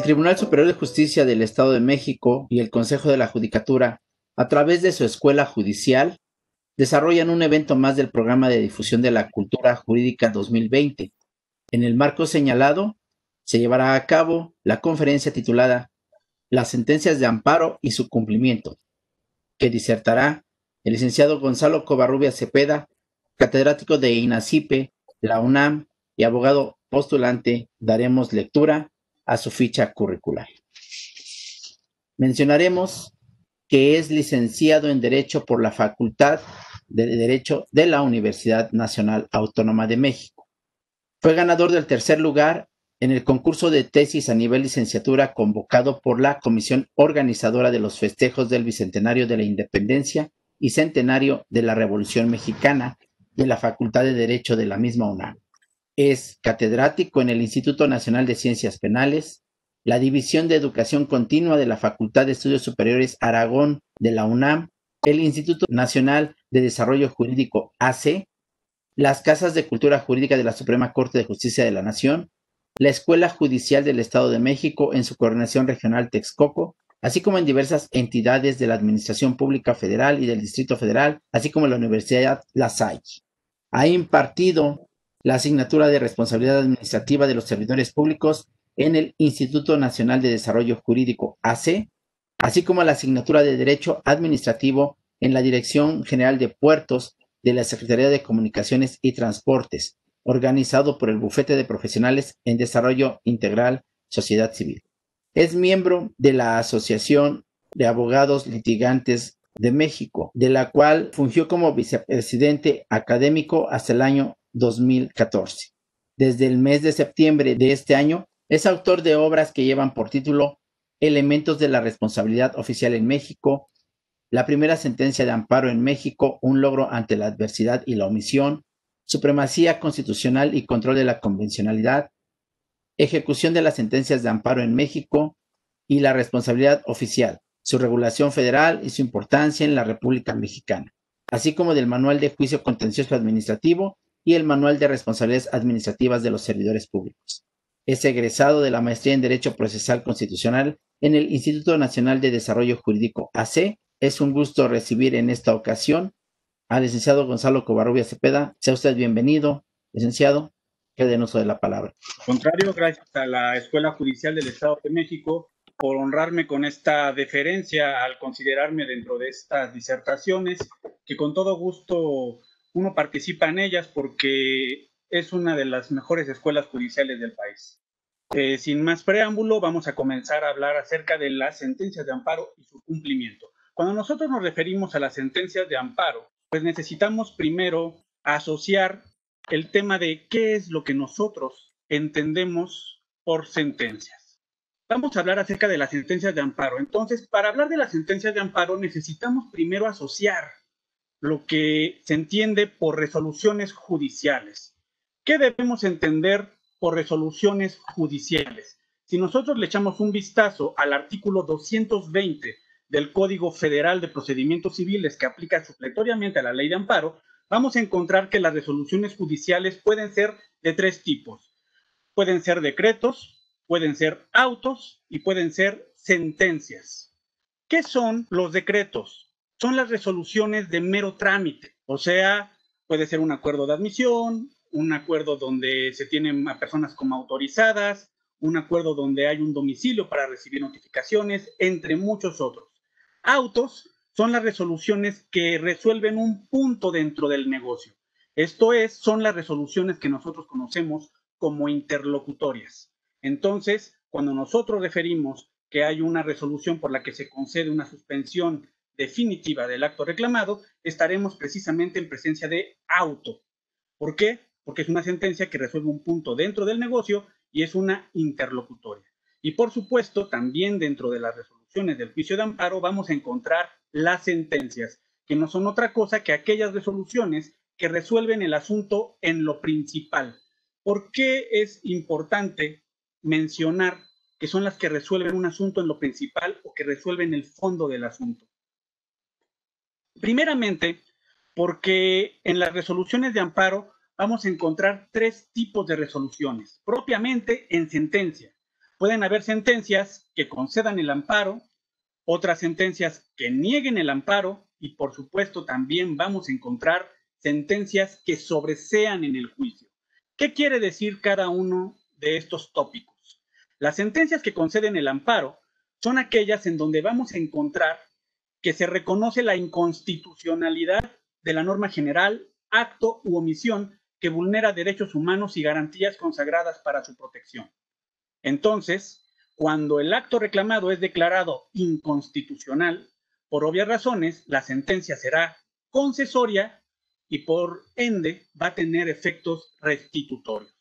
Tribunal Superior de Justicia del Estado de México y el Consejo de la Judicatura, a través de su escuela judicial, desarrollan un evento más del Programa de Difusión de la Cultura Jurídica 2020. En el marco señalado, se llevará a cabo la conferencia titulada Las sentencias de amparo y su cumplimiento, que disertará el licenciado Gonzalo Covarrubias Cepeda, catedrático de INACIPE, la UNAM y abogado postulante. Daremos lectura a su ficha curricular. Mencionaremos que es licenciado en Derecho por la Facultad de Derecho de la Universidad Nacional Autónoma de México. Fue ganador del tercer lugar en el concurso de tesis a nivel licenciatura convocado por la Comisión Organizadora de los Festejos del Bicentenario de la Independencia y Centenario de la Revolución Mexicana de la Facultad de Derecho de la misma UNAM. Es catedrático en el Instituto Nacional de Ciencias Penales, la División de Educación Continua de la Facultad de Estudios Superiores Aragón de la UNAM, el Instituto Nacional de Desarrollo Jurídico AC, las Casas de Cultura Jurídica de la Suprema Corte de Justicia de la Nación, la Escuela Judicial del Estado de México en su coordinación regional Texcoco, así como en diversas entidades de la Administración Pública Federal y del Distrito Federal, así como en la Universidad La Salle. Ha impartido la asignatura de Responsabilidad Administrativa de los Servidores Públicos en el Instituto Nacional de Desarrollo Jurídico AC, así como la asignatura de Derecho Administrativo en la Dirección General de Puertos de la Secretaría de Comunicaciones y Transportes, organizado por el Bufete de Profesionales en Desarrollo Integral Sociedad Civil. Es miembro de la Asociación de Abogados Litigantes de México, de la cual fungió como vicepresidente académico hasta el año 2014. Desde el mes de septiembre de este año, es autor de obras que llevan por título Elementos de la responsabilidad oficial en México, la primera sentencia de amparo en México, un logro ante la adversidad y la omisión, supremacía constitucional y control de la convencionalidad, ejecución de las sentencias de amparo en México y la responsabilidad oficial, su regulación federal y su importancia en la República Mexicana, así como del Manual de Juicio Contencioso Administrativo y el Manual de Responsabilidades Administrativas de los Servidores Públicos. Es egresado de la Maestría en Derecho Procesal Constitucional en el Instituto Nacional de Desarrollo Jurídico AC. Es un gusto recibir en esta ocasión al licenciado Gonzalo Covarrubias Cepeda. Sea usted bienvenido, licenciado. Quede en uso de la palabra. Al contrario, gracias a la Escuela Judicial del Estado de México por honrarme con esta deferencia al considerarme dentro de estas disertaciones, que con todo gusto uno participa en ellas porque es una de las mejores escuelas judiciales del país. Sin más preámbulo, vamos a comenzar a hablar acerca de las sentencias de amparo y su cumplimiento. Cuando nosotros nos referimos a las sentencias de amparo, pues necesitamos primero asociar el tema de qué es lo que nosotros entendemos por sentencias. Vamos a hablar acerca de las sentencias de amparo. Entonces, para hablar de las sentencias de amparo, necesitamos primero asociar lo que se entiende por resoluciones judiciales. ¿Qué debemos entender por resoluciones judiciales? Si nosotros le echamos un vistazo al artículo 220 del Código Federal de Procedimientos Civiles que aplica supletoriamente a la ley de amparo, vamos a encontrar que las resoluciones judiciales pueden ser de tres tipos. Pueden ser decretos, pueden ser autos y pueden ser sentencias. ¿Qué son los decretos? Son las resoluciones de mero trámite, o sea, puede ser un acuerdo de admisión, un acuerdo donde se tienen a personas como autorizadas, un acuerdo donde hay un domicilio para recibir notificaciones, entre muchos otros. Autos son las resoluciones que resuelven un punto dentro del negocio. Esto es, son las resoluciones que nosotros conocemos como interlocutorias. Entonces, cuando nosotros referimos que hay una resolución por la que se concede una suspensión definitiva del acto reclamado, estaremos precisamente en presencia de auto. ¿Por qué? Porque es una sentencia que resuelve un punto dentro del negocio y es una interlocutoria. Y por supuesto, también dentro de las resoluciones del juicio de amparo vamos a encontrar las sentencias, que no son otra cosa que aquellas resoluciones que resuelven el asunto en lo principal. ¿Por qué es importante mencionar que son las que resuelven un asunto en lo principal o que resuelven el fondo del asunto? Primeramente, porque en las resoluciones de amparo vamos a encontrar tres tipos de resoluciones, propiamente en sentencia. Pueden haber sentencias que concedan el amparo, otras sentencias que nieguen el amparo y, por supuesto, también vamos a encontrar sentencias que sobresean en el juicio. ¿Qué quiere decir cada uno de estos tópicos? Las sentencias que conceden el amparo son aquellas en donde vamos a encontrar que se reconoce la inconstitucionalidad de la norma general, acto u omisión que vulnera derechos humanos y garantías consagradas para su protección. Entonces, cuando el acto reclamado es declarado inconstitucional, por obvias razones, la sentencia será concesoria y por ende va a tener efectos restitutorios.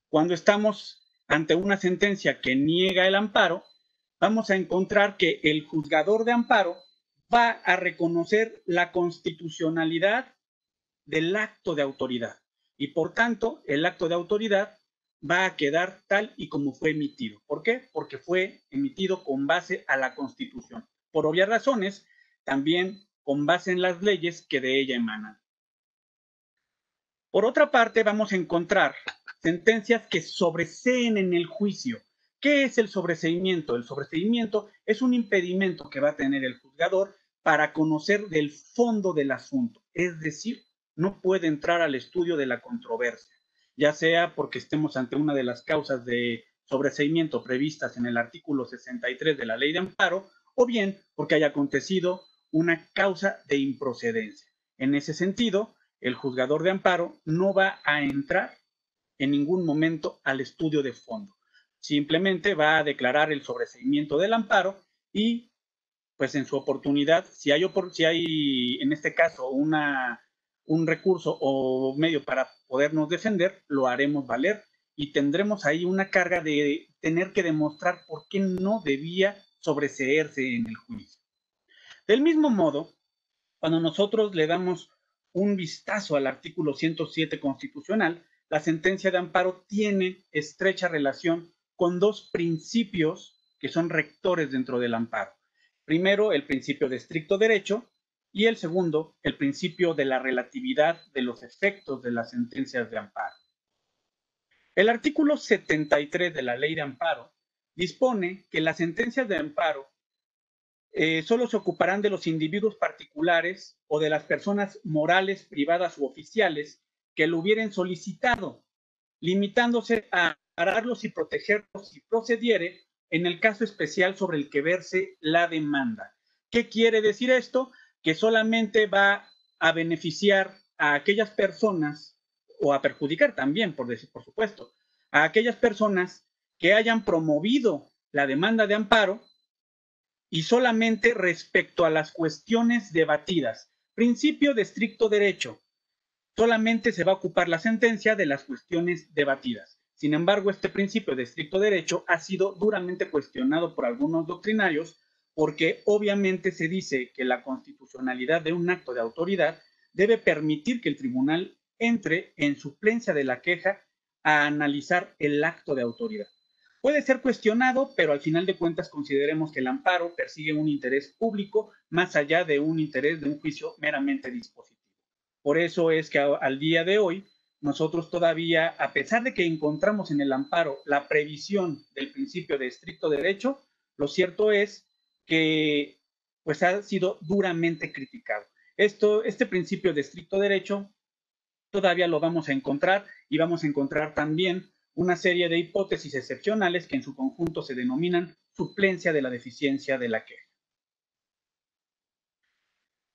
Cuando estamos ante una sentencia que niega el amparo, vamos a encontrar que el juzgador de amparo va a reconocer la constitucionalidad del acto de autoridad y por tanto el acto de autoridad va a quedar tal y como fue emitido. ¿Por qué? Porque fue emitido con base a la Constitución. Por obvias razones, también con base en las leyes que de ella emanan. Por otra parte, vamos a encontrar sentencias que sobreseen en el juicio. ¿Qué es el sobreseimiento? El sobreseimiento es un impedimento que va a tener el juzgador para conocer del fondo del asunto, es decir, no puede entrar al estudio de la controversia, ya sea porque estemos ante una de las causas de sobreseimiento previstas en el artículo 63 de la Ley de Amparo, o bien porque haya acontecido una causa de improcedencia. En ese sentido, el juzgador de amparo no va a entrar en ningún momento al estudio de fondo. Simplemente va a declarar el sobreseimiento del amparo y, pues en su oportunidad, si hay en este caso un recurso o medio para podernos defender, lo haremos valer y tendremos ahí una carga de tener que demostrar por qué no debía sobreseerse en el juicio. Del mismo modo, cuando nosotros le damos un vistazo al artículo 107 constitucional, la sentencia de amparo tiene estrecha relación con dos principios que son rectores dentro del amparo. Primero, el principio de estricto derecho y el segundo, el principio de la relatividad de los efectos de las sentencias de amparo. El artículo 73 de la Ley de Amparo dispone que las sentencias de amparo solo se ocuparán de los individuos particulares o de las personas morales, privadas u oficiales que lo hubieran solicitado, limitándose a ampararlos y protegerlos si procediere en el caso especial sobre el que verse la demanda. ¿Qué quiere decir esto? Que solamente va a beneficiar a aquellas personas, o a perjudicar también, por supuesto, a aquellas personas que hayan promovido la demanda de amparo y solamente respecto a las cuestiones debatidas. Principio de estricto derecho. Solamente se va a ocupar la sentencia de las cuestiones debatidas. Sin embargo, este principio de estricto derecho ha sido duramente cuestionado por algunos doctrinarios porque obviamente se dice que la constitucionalidad de un acto de autoridad debe permitir que el tribunal entre en suplencia de la queja a analizar el acto de autoridad. Puede ser cuestionado, pero al final de cuentas consideremos que el amparo persigue un interés público más allá de un interés de un juicio meramente dispositivo. Por eso es que al día de hoy nosotros todavía, a pesar de que encontramos en el amparo la previsión del principio de estricto derecho, lo cierto es que pues ha sido duramente criticado. Este principio de estricto derecho todavía lo vamos a encontrar y vamos a encontrar también una serie de hipótesis excepcionales que en su conjunto se denominan suplencia de la deficiencia de la queja.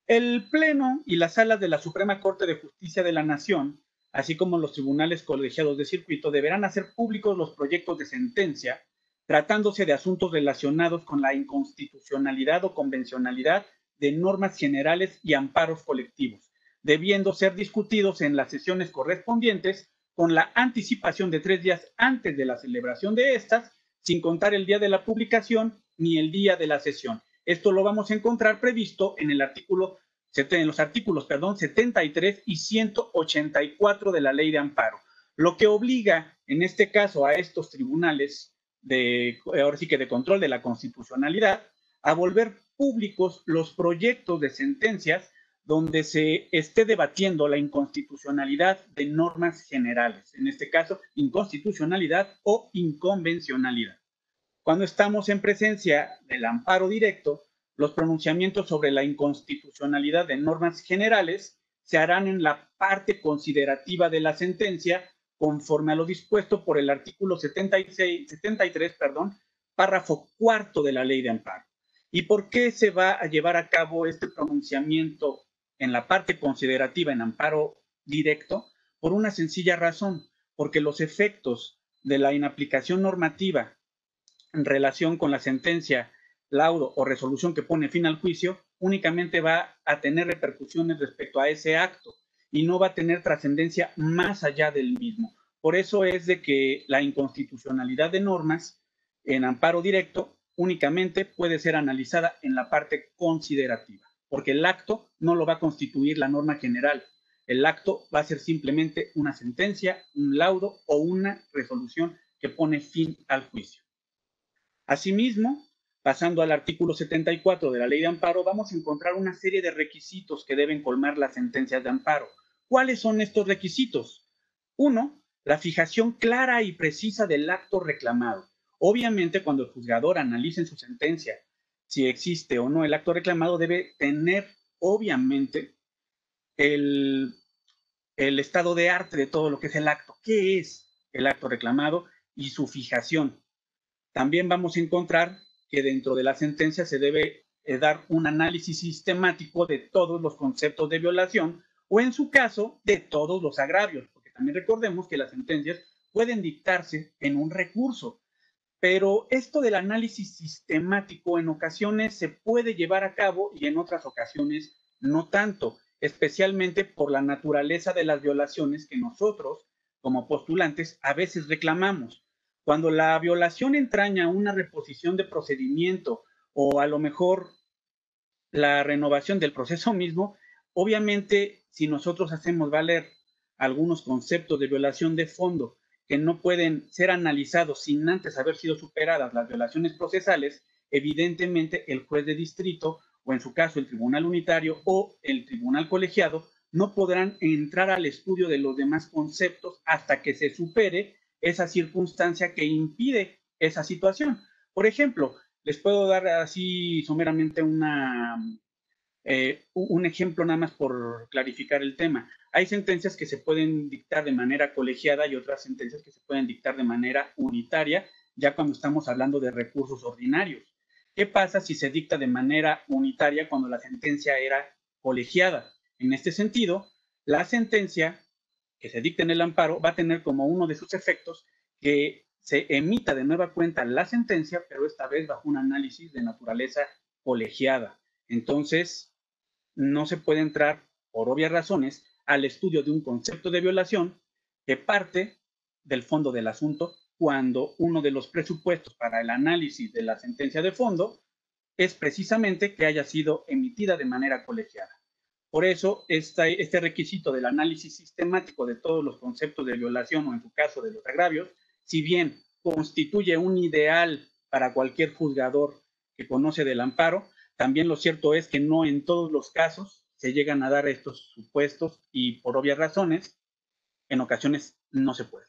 El Pleno y las salas de la Suprema Corte de Justicia de la Nación, así como los tribunales colegiados de circuito, deberán hacer públicos los proyectos de sentencia tratándose de asuntos relacionados con la inconstitucionalidad o convencionalidad de normas generales y amparos colectivos, debiendo ser discutidos en las sesiones correspondientes con la anticipación de 3 días antes de la celebración de estas, sin contar el día de la publicación ni el día de la sesión. Esto lo vamos a encontrar previsto en los artículos 73 y 184 de la Ley de Amparo, lo que obliga en este caso a estos tribunales ahora sí que de control de la constitucionalidad a volver públicos los proyectos de sentencias donde se esté debatiendo la inconstitucionalidad de normas generales, en este caso, inconstitucionalidad o inconvencionalidad. Cuando estamos en presencia del amparo directo, los pronunciamientos sobre la inconstitucionalidad de normas generales se harán en la parte considerativa de la sentencia conforme a lo dispuesto por el artículo 73, párrafo cuarto de la Ley de Amparo. ¿Y por qué se va a llevar a cabo este pronunciamiento en la parte considerativa en amparo directo? Por una sencilla razón, porque los efectos de la inaplicación normativa en relación con la sentencia, laudo o resolución que pone fin al juicio, únicamente va a tener repercusiones respecto a ese acto y no va a tener trascendencia más allá del mismo. Por eso es de que la inconstitucionalidad de normas en amparo directo únicamente puede ser analizada en la parte considerativa, porque el acto no lo va a constituir la norma general. El acto va a ser simplemente una sentencia, un laudo o una resolución que pone fin al juicio. Asimismo, pasando al artículo 74 de la Ley de Amparo, vamos a encontrar una serie de requisitos que deben colmar las sentencias de amparo. ¿Cuáles son estos requisitos? 1. La fijación clara y precisa del acto reclamado. Obviamente, cuando el juzgador analice en su sentencia si existe o no el acto reclamado, debe tener, obviamente, el estado de arte de todo lo que es el acto. ¿Qué es el acto reclamado y su fijación? También vamos a encontrar que dentro de la sentencia se debe dar un análisis sistemático de todos los conceptos de violación o, en su caso, de todos los agravios, porque también recordemos que las sentencias pueden dictarse en un recurso, pero esto del análisis sistemático en ocasiones se puede llevar a cabo y en otras ocasiones no tanto, especialmente por la naturaleza de las violaciones que nosotros, como postulantes, a veces reclamamos. Cuando la violación entraña una reposición de procedimiento o a lo mejor la renovación del proceso mismo, obviamente si nosotros hacemos valer algunos conceptos de violación de fondo que no pueden ser analizados sin antes haber sido superadas las violaciones procesales, evidentemente el juez de distrito o en su caso el tribunal unitario o el tribunal colegiado no podrán entrar al estudio de los demás conceptos hasta que se supere esa circunstancia que impide esa situación. Por ejemplo, les puedo dar así someramente un ejemplo nada más por clarificar el tema. Hay sentencias que se pueden dictar de manera colegiada y otras sentencias que se pueden dictar de manera unitaria, ya cuando estamos hablando de recursos ordinarios. ¿Qué pasa si se dicta de manera unitaria cuando la sentencia era colegiada? En este sentido, la sentencia que se dicta en el amparo va a tener como uno de sus efectos que se emita de nueva cuenta la sentencia, pero esta vez bajo un análisis de naturaleza colegiada. Entonces, no se puede entrar, por obvias razones, al estudio de un concepto de violación que parte del fondo del asunto cuando uno de los presupuestos para el análisis de la sentencia de fondo es precisamente que haya sido emitida de manera colegiada. Por eso, este requisito del análisis sistemático de todos los conceptos de violación o en su caso de los agravios, si bien constituye un ideal para cualquier juzgador que conoce del amparo, también lo cierto es que no en todos los casos se llegan a dar estos supuestos y por obvias razones, en ocasiones no se puede.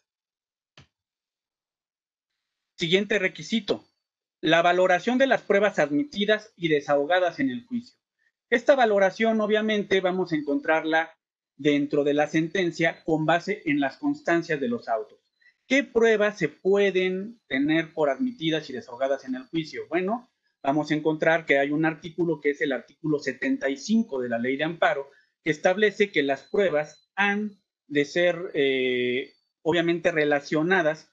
Siguiente requisito, la valoración de las pruebas admitidas y desahogadas en el juicio. Esta valoración obviamente vamos a encontrarla dentro de la sentencia con base en las constancias de los autos. ¿Qué pruebas se pueden tener por admitidas y desahogadas en el juicio? Bueno, vamos a encontrar que hay un artículo que es el artículo 75 de la Ley de Amparo que establece que las pruebas han de ser obviamente relacionadas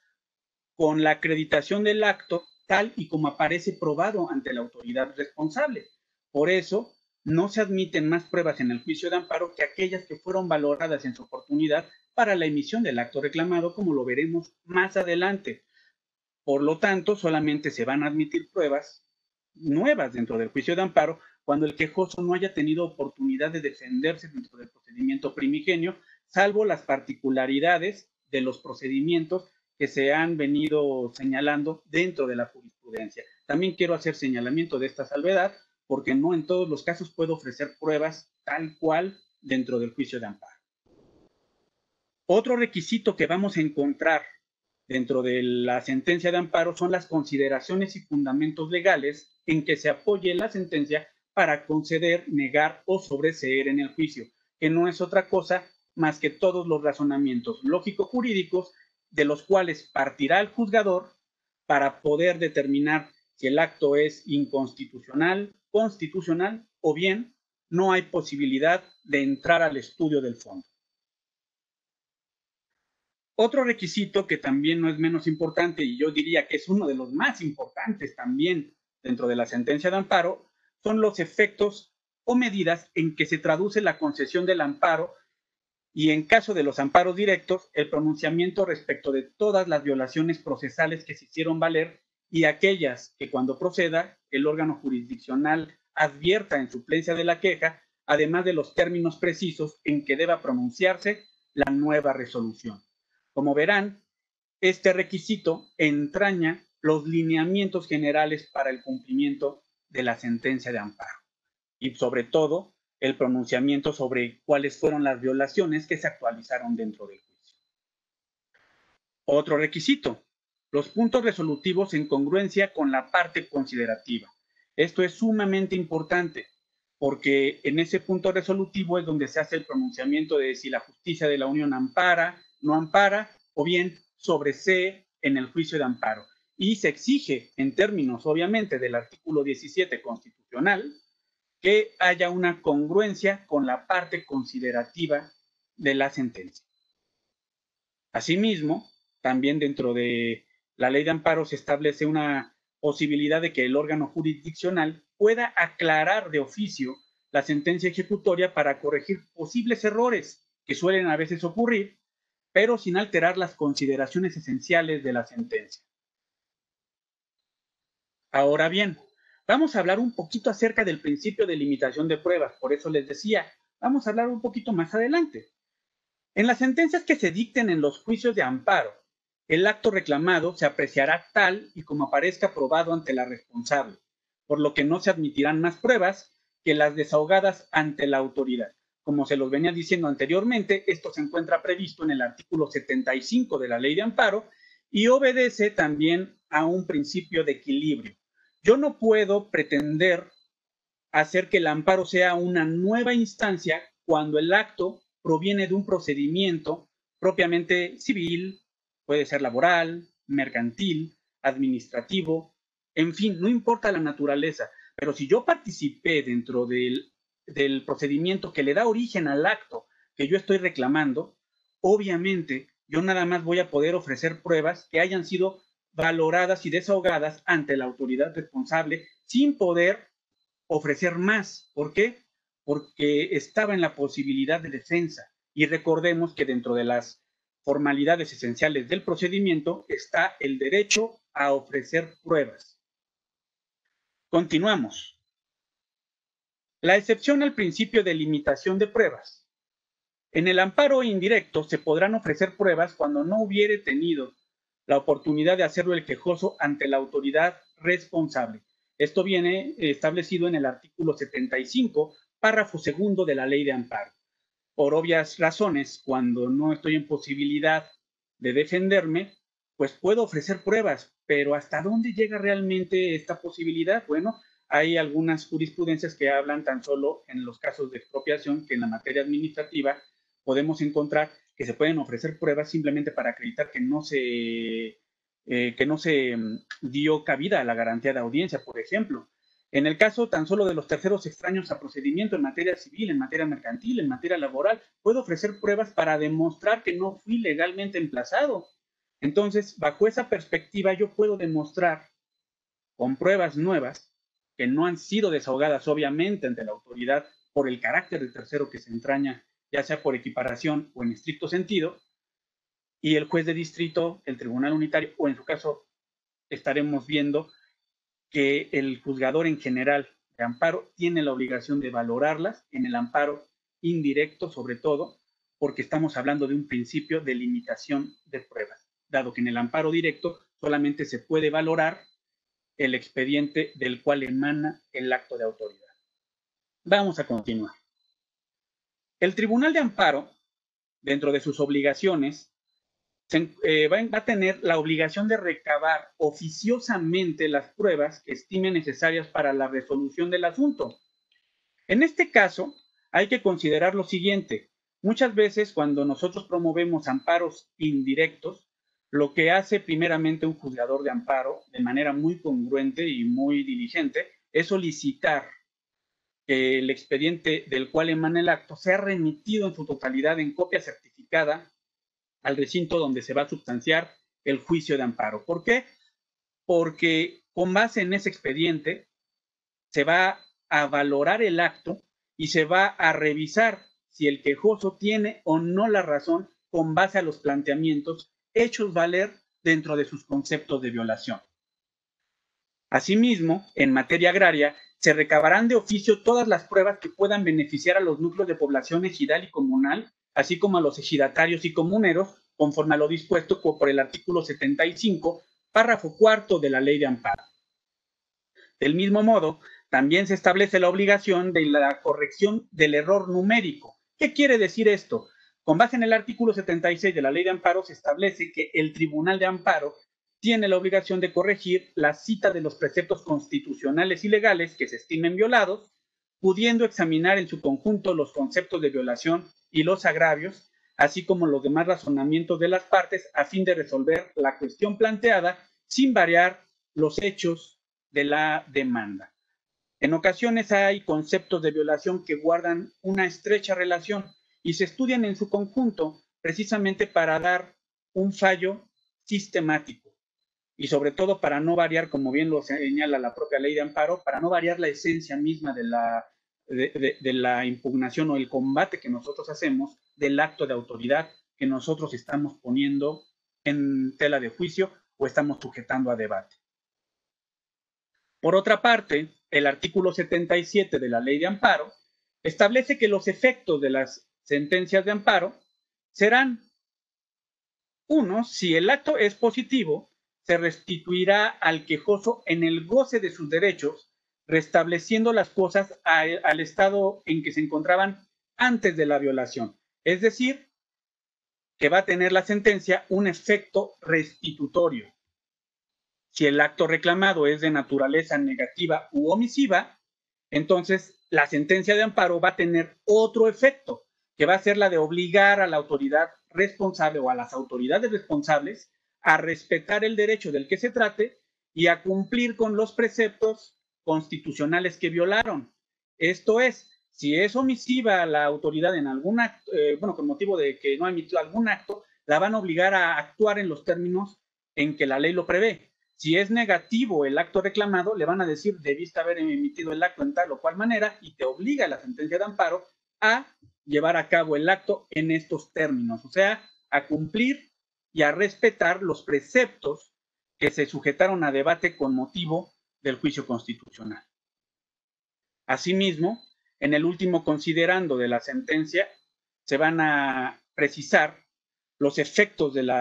con la acreditación del acto tal y como aparece probado ante la autoridad responsable. Por eso, no se admiten más pruebas en el juicio de amparo que aquellas que fueron valoradas en su oportunidad para la emisión del acto reclamado, como lo veremos más adelante. Por lo tanto, solamente se van a admitir pruebas nuevas dentro del juicio de amparo cuando el quejoso no haya tenido oportunidad de defenderse dentro del procedimiento primigenio, salvo las particularidades de los procedimientos que se han venido señalando dentro de la jurisprudencia. También quiero hacer señalamiento de esta salvedad porque no en todos los casos puedo ofrecer pruebas tal cual dentro del juicio de amparo. Otro requisito que vamos a encontrar dentro de la sentencia de amparo son las consideraciones y fundamentos legales en que se apoye la sentencia para conceder, negar o sobreseer en el juicio, que no es otra cosa más que todos los razonamientos lógico-jurídicos de los cuales partirá el juzgador para poder determinar si el acto es inconstitucional, constitucional o bien no hay posibilidad de entrar al estudio del fondo. Otro requisito que también no es menos importante, y yo diría que es uno de los más importantes también dentro de la sentencia de amparo, son los efectos o medidas en que se traduce la concesión del amparo y, en caso de los amparos directos, el pronunciamiento respecto de todas las violaciones procesales que se hicieron valer y aquellas que, cuando proceda, el órgano jurisdiccional advierta en suplencia de la queja, además de los términos precisos en que deba pronunciarse la nueva resolución. Como verán, este requisito entraña los lineamientos generales para el cumplimiento de la sentencia de amparo y, sobre todo, el pronunciamiento sobre cuáles fueron las violaciones que se actualizaron dentro del juicio. Otro requisito, los puntos resolutivos en congruencia con la parte considerativa. Esto es sumamente importante porque en ese punto resolutivo es donde se hace el pronunciamiento de si la justicia de la Unión ampara, no ampara, o bien sobresee en el juicio de amparo. Y se exige, en términos obviamente del artículo 17 constitucional, que haya una congruencia con la parte considerativa de la sentencia. Asimismo, también dentro de la ley de amparo se establece una posibilidad de que el órgano jurisdiccional pueda aclarar de oficio la sentencia ejecutoria para corregir posibles errores que suelen a veces ocurrir, pero sin alterar las consideraciones esenciales de la sentencia. Ahora bien, vamos a hablar un poquito acerca del principio de limitación de pruebas, por eso les decía, vamos a hablar un poquito más adelante. En las sentencias que se dicten en los juicios de amparo, el acto reclamado se apreciará tal y como aparezca probado ante la responsable, por lo que no se admitirán más pruebas que las desahogadas ante la autoridad. Como se los venía diciendo anteriormente, esto se encuentra previsto en el artículo 75 de la Ley de Amparo y obedece también a un principio de equilibrio. Yo no puedo pretender hacer que el amparo sea una nueva instancia cuando el acto proviene de un procedimiento propiamente civil, puede ser laboral, mercantil, administrativo, en fin, no importa la naturaleza, pero si yo participé dentro del procedimiento que le da origen al acto que yo estoy reclamando, obviamente yo nada más voy a poder ofrecer pruebas que hayan sido valoradas y desahogadas ante la autoridad responsable sin poder ofrecer más. ¿Por qué? Porque estaba en la posibilidad de defensa. Y recordemos que dentro de las formalidades esenciales del procedimiento está el derecho a ofrecer pruebas. Continuamos. La excepción al principio de limitación de pruebas. En el amparo indirecto se podrán ofrecer pruebas cuando no hubiere tenido la oportunidad de hacerlo el quejoso ante la autoridad responsable. Esto viene establecido en el artículo 75, párrafo segundo de la Ley de Amparo. Por obvias razones, cuando no estoy en posibilidad de defenderme, pues puedo ofrecer pruebas, pero ¿hasta dónde llega realmente esta posibilidad? Bueno, hay algunas jurisprudencias que hablan tan solo en los casos de expropiación que en la materia administrativa podemos encontrar que se pueden ofrecer pruebas simplemente para acreditar que no se dio cabida a la garantía de audiencia, por ejemplo. En el caso tan solo de los terceros extraños a procedimiento en materia civil, en materia mercantil, en materia laboral, puedo ofrecer pruebas para demostrar que no fui legalmente emplazado. Entonces, bajo esa perspectiva, yo puedo demostrar con pruebas nuevas que no han sido desahogadas, obviamente, ante la autoridad por el carácter del tercero que se entraña, ya sea por equiparación o en estricto sentido, y el juez de distrito, el tribunal unitario, o en su caso estaremos viendo que el juzgador en general de amparo tiene la obligación de valorarlas en el amparo indirecto, sobre todo, porque estamos hablando de un principio de limitación de pruebas, dado que en el amparo directo solamente se puede valorar el expediente del cual emana el acto de autoridad. Vamos a continuar. El tribunal de amparo, dentro de sus obligaciones, va a tener la obligación de recabar oficiosamente las pruebas que estime necesarias para la resolución del asunto. En este caso, hay que considerar lo siguiente. Muchas veces cuando nosotros promovemos amparos indirectos, lo que hace primeramente un juzgador de amparo de manera muy congruente y muy diligente es solicitar que el expediente del cual emana el acto sea remitido en su totalidad en copia certificada al recinto donde se va a sustanciar el juicio de amparo. ¿Por qué? Porque con base en ese expediente se va a valorar el acto y se va a revisar si el quejoso tiene o no la razón con base a los planteamientos hechos valer dentro de sus conceptos de violación. Asimismo, en materia agraria, se recabarán de oficio todas las pruebas que puedan beneficiar a los núcleos de población ejidal y comunal, así como a los ejidatarios y comuneros, conforme a lo dispuesto por el artículo 75, párrafo cuarto de la Ley de Amparo. Del mismo modo, también se establece la obligación de la corrección del error numérico. ¿Qué quiere decir esto? Con base en el artículo 76 de la Ley de Amparo se establece que el Tribunal de Amparo tiene la obligación de corregir la cita de los preceptos constitucionales y legales que se estimen violados, pudiendo examinar en su conjunto los conceptos de violación y los agravios, así como los demás razonamientos de las partes a fin de resolver la cuestión planteada sin variar los hechos de la demanda. En ocasiones hay conceptos de violación que guardan una estrecha relación y se estudian en su conjunto precisamente para dar un fallo sistemático y sobre todo para no variar, como bien lo señala la propia Ley de Amparo, para no variar la esencia misma de la impugnación o el combate que nosotros hacemos del acto de autoridad que nosotros estamos poniendo en tela de juicio o estamos sujetando a debate. Por otra parte, el artículo 77 de la Ley de Amparo establece que los efectos de las sentencias de amparo serán: 1. Si el acto es positivo, se restituirá al quejoso en el goce de sus derechos, restableciendo las cosas al estado en que se encontraban antes de la violación. Es decir, que va a tener la sentencia un efecto restitutorio. Si el acto reclamado es de naturaleza negativa u omisiva, entonces la sentencia de amparo va a tener otro efecto, que va a ser la de obligar a la autoridad responsable o a las autoridades responsables a respetar el derecho del que se trate y a cumplir con los preceptos constitucionales que violaron. Esto es, si es omisiva la autoridad en algún acto, con motivo de que no ha emitido algún acto, la van a obligar a actuar en los términos en que la ley lo prevé. Si es negativo el acto reclamado, le van a decir, debiste haber emitido el acto en tal o cual manera y te obliga la sentencia de amparo a llevar a cabo el acto en estos términos, o sea, a cumplir y a respetar los preceptos que se sujetaron a debate con motivo del juicio constitucional. Asimismo, en el último considerando de la sentencia, se van a precisar los efectos del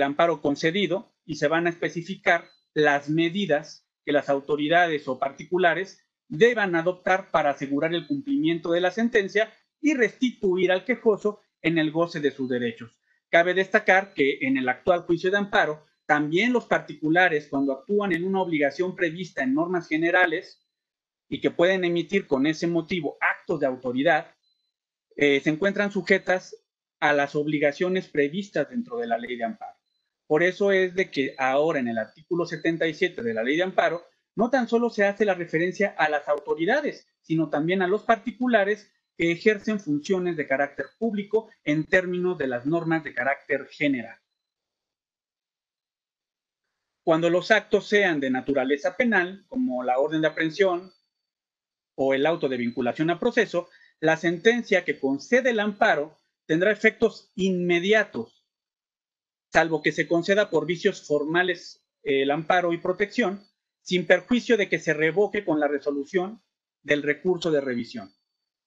amparo concedido y se van a especificar las medidas que las autoridades o particulares deban adoptar para asegurar el cumplimiento de la sentencia y restituir al quejoso en el goce de sus derechos. Cabe destacar que en el actual juicio de amparo, también los particulares, cuando actúan en una obligación prevista en normas generales y que pueden emitir con ese motivo actos de autoridad, se encuentran sujetas a las obligaciones previstas dentro de la Ley de Amparo. Por eso es de que ahora en el artículo 77 de la Ley de Amparo no tan solo se hace la referencia a las autoridades, sino también a los particulares que ejercen funciones de carácter público en términos de las normas de carácter general. Cuando los actos sean de naturaleza penal, como la orden de aprehensión o el auto de vinculación a proceso, la sentencia que concede el amparo tendrá efectos inmediatos, salvo que se conceda por vicios formales el amparo y protección, sin perjuicio de que se revoque con la resolución del recurso de revisión.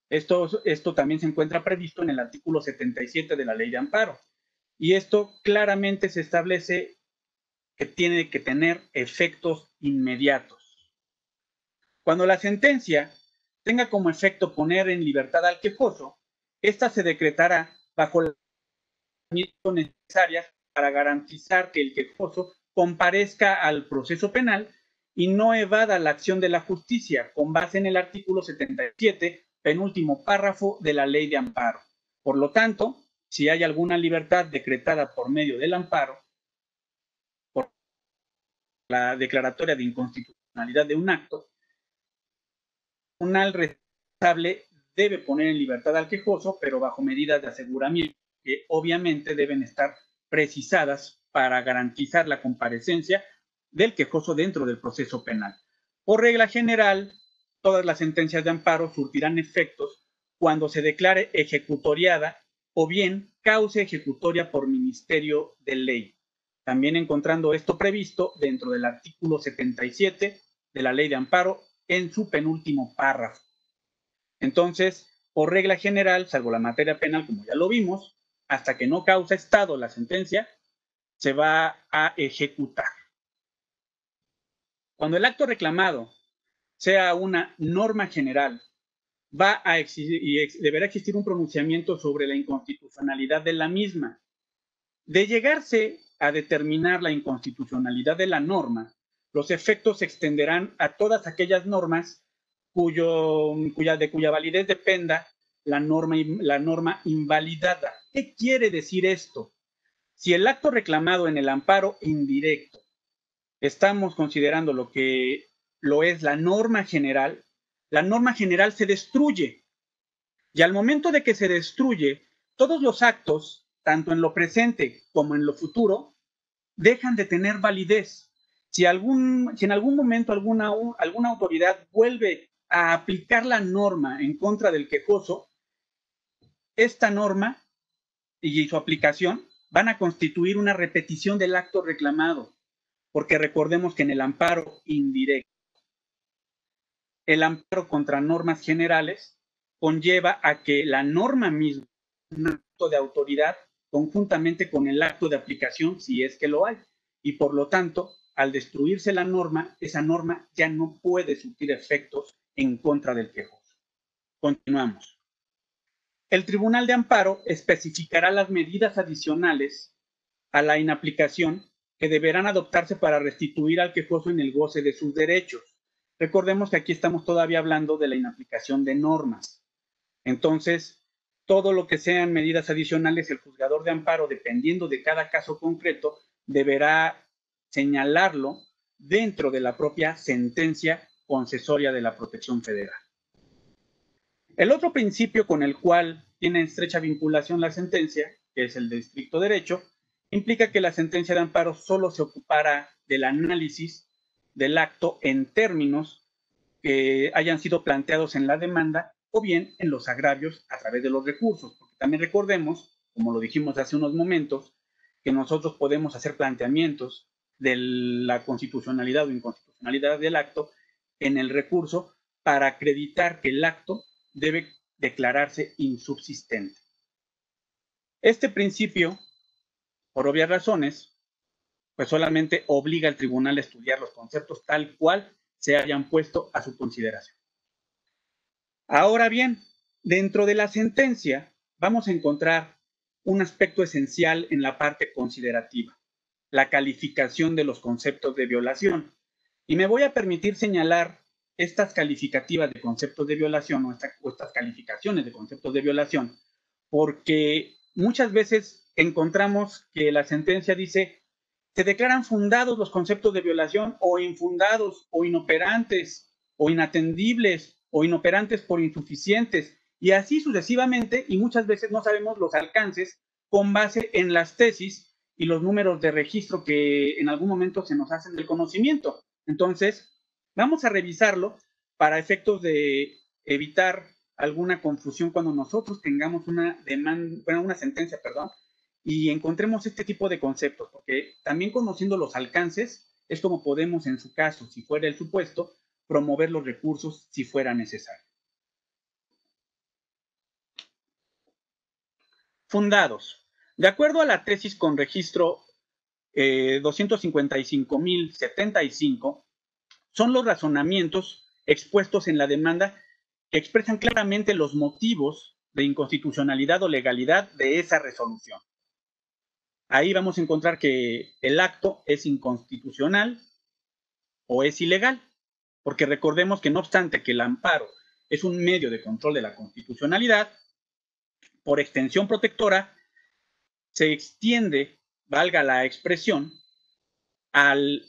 Esto también se encuentra previsto en el artículo 77 de la Ley de Amparo. Y esto claramente se establece que tiene que tener efectos inmediatos. Cuando la sentencia tenga como efecto poner en libertad al quejoso, esta se decretará bajo la necesarias para garantizar que el quejoso comparezca al proceso penal y no evada la acción de la justicia con base en el artículo 77, penúltimo párrafo de la Ley de Amparo. Por lo tanto, si hay alguna libertad decretada por medio del amparo, por la declaratoria de inconstitucionalidad de un acto, el tribunal responsable debe poner en libertad al quejoso, pero bajo medidas de aseguramiento que obviamente deben estar precisadas para garantizar la comparecencia del quejoso dentro del proceso penal. Por regla general, todas las sentencias de amparo surtirán efectos cuando se declare ejecutoriada o bien causa ejecutoria por ministerio de ley, también encontrando esto previsto dentro del artículo 77 de la Ley de Amparo en su penúltimo párrafo. Entonces, por regla general, salvo la materia penal, como ya lo vimos, hasta que no causa estado la sentencia, se va a ejecutar. Cuando el acto reclamado sea una norma general, va a existir y deberá existir un pronunciamiento sobre la inconstitucionalidad de la misma. De llegarse a determinar la inconstitucionalidad de la norma, los efectos se extenderán a todas aquellas normas de cuya validez dependa la norma invalidada. ¿Qué quiere decir esto? Si el acto reclamado en el amparo indirecto estamos considerando lo que lo es la norma general se destruye. Y al momento de que se destruye, todos los actos, tanto en lo presente como en lo futuro, dejan de tener validez. Si en algún momento alguna autoridad vuelve a aplicar la norma en contra del quejoso, esta norma y su aplicación van a constituir una repetición del acto reclamado, porque recordemos que en el amparo indirecto, el amparo contra normas generales conlleva a que la norma misma, un acto de autoridad, conjuntamente con el acto de aplicación, si es que lo hay, y por lo tanto, al destruirse la norma, esa norma ya no puede surtir efectos en contra del quejoso. Continuamos. El Tribunal de Amparo especificará las medidas adicionales a la inaplicación que deberán adoptarse para restituir al quejoso en el goce de sus derechos. Recordemos que aquí estamos todavía hablando de la inaplicación de normas. Entonces, todo lo que sean medidas adicionales, el juzgador de amparo, dependiendo de cada caso concreto, deberá señalarlo dentro de la propia sentencia concesoria de la Protección Federal. El otro principio con el cual tiene estrecha vinculación la sentencia, que es el de estricto derecho, implica que la sentencia de amparo solo se ocupará del análisis del acto en términos que hayan sido planteados en la demanda o bien en los agravios a través de los recursos. Porque también recordemos, como lo dijimos hace unos momentos, que nosotros podemos hacer planteamientos de la constitucionalidad o inconstitucionalidad del acto en el recurso para acreditar que el acto debe declararse insubsistente. Este principio, por obvias razones, pues solamente obliga al tribunal a estudiar los conceptos tal cual se hayan puesto a su consideración. Ahora bien, dentro de la sentencia vamos a encontrar un aspecto esencial en la parte considerativa, la calificación de los conceptos de violación. Y me voy a permitir señalar estas calificativas de conceptos de violación o estas calificaciones de conceptos de violación, porque muchas veces encontramos que la sentencia dice: se declaran fundados los conceptos de violación o infundados o inoperantes o inatendibles o inoperantes por insuficientes y así sucesivamente, y muchas veces no sabemos los alcances con base en las tesis y los números de registro que en algún momento se nos hacen del conocimiento. Entonces, vamos a revisarlo para efectos de evitar alguna confusión cuando nosotros tengamos una sentencia, y encontremos este tipo de conceptos, porque también conociendo los alcances es como podemos, en su caso, si fuera el supuesto, promover los recursos si fuera necesario. Fundados. De acuerdo a la tesis con registro 255.075, son los razonamientos expuestos en la demanda que expresan claramente los motivos de inconstitucionalidad o legalidad de esa resolución. ahí vamos a encontrar que el acto es inconstitucional o es ilegal, porque recordemos que no obstante que el amparo es un medio de control de la constitucionalidad, por extensión protectora, se extiende, valga la expresión, al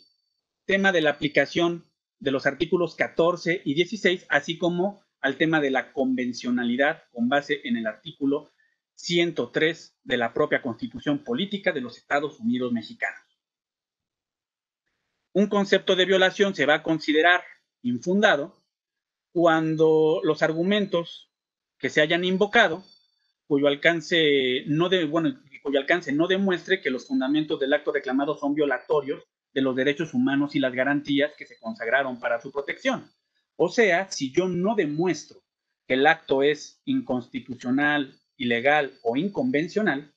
tema de la aplicación de los artículos 14 y 16, así como al tema de la convencionalidad con base en el artículo 103 de la propia Constitución Política de los Estados Unidos Mexicanos. Un concepto de violación se va a considerar infundado cuando los argumentos que se hayan invocado, cuyo alcance no demuestre que los fundamentos del acto reclamado son violatorios de los derechos humanos y las garantías que se consagraron para su protección. O sea, si yo no demuestro que el acto es inconstitucional, ilegal o inconvencional,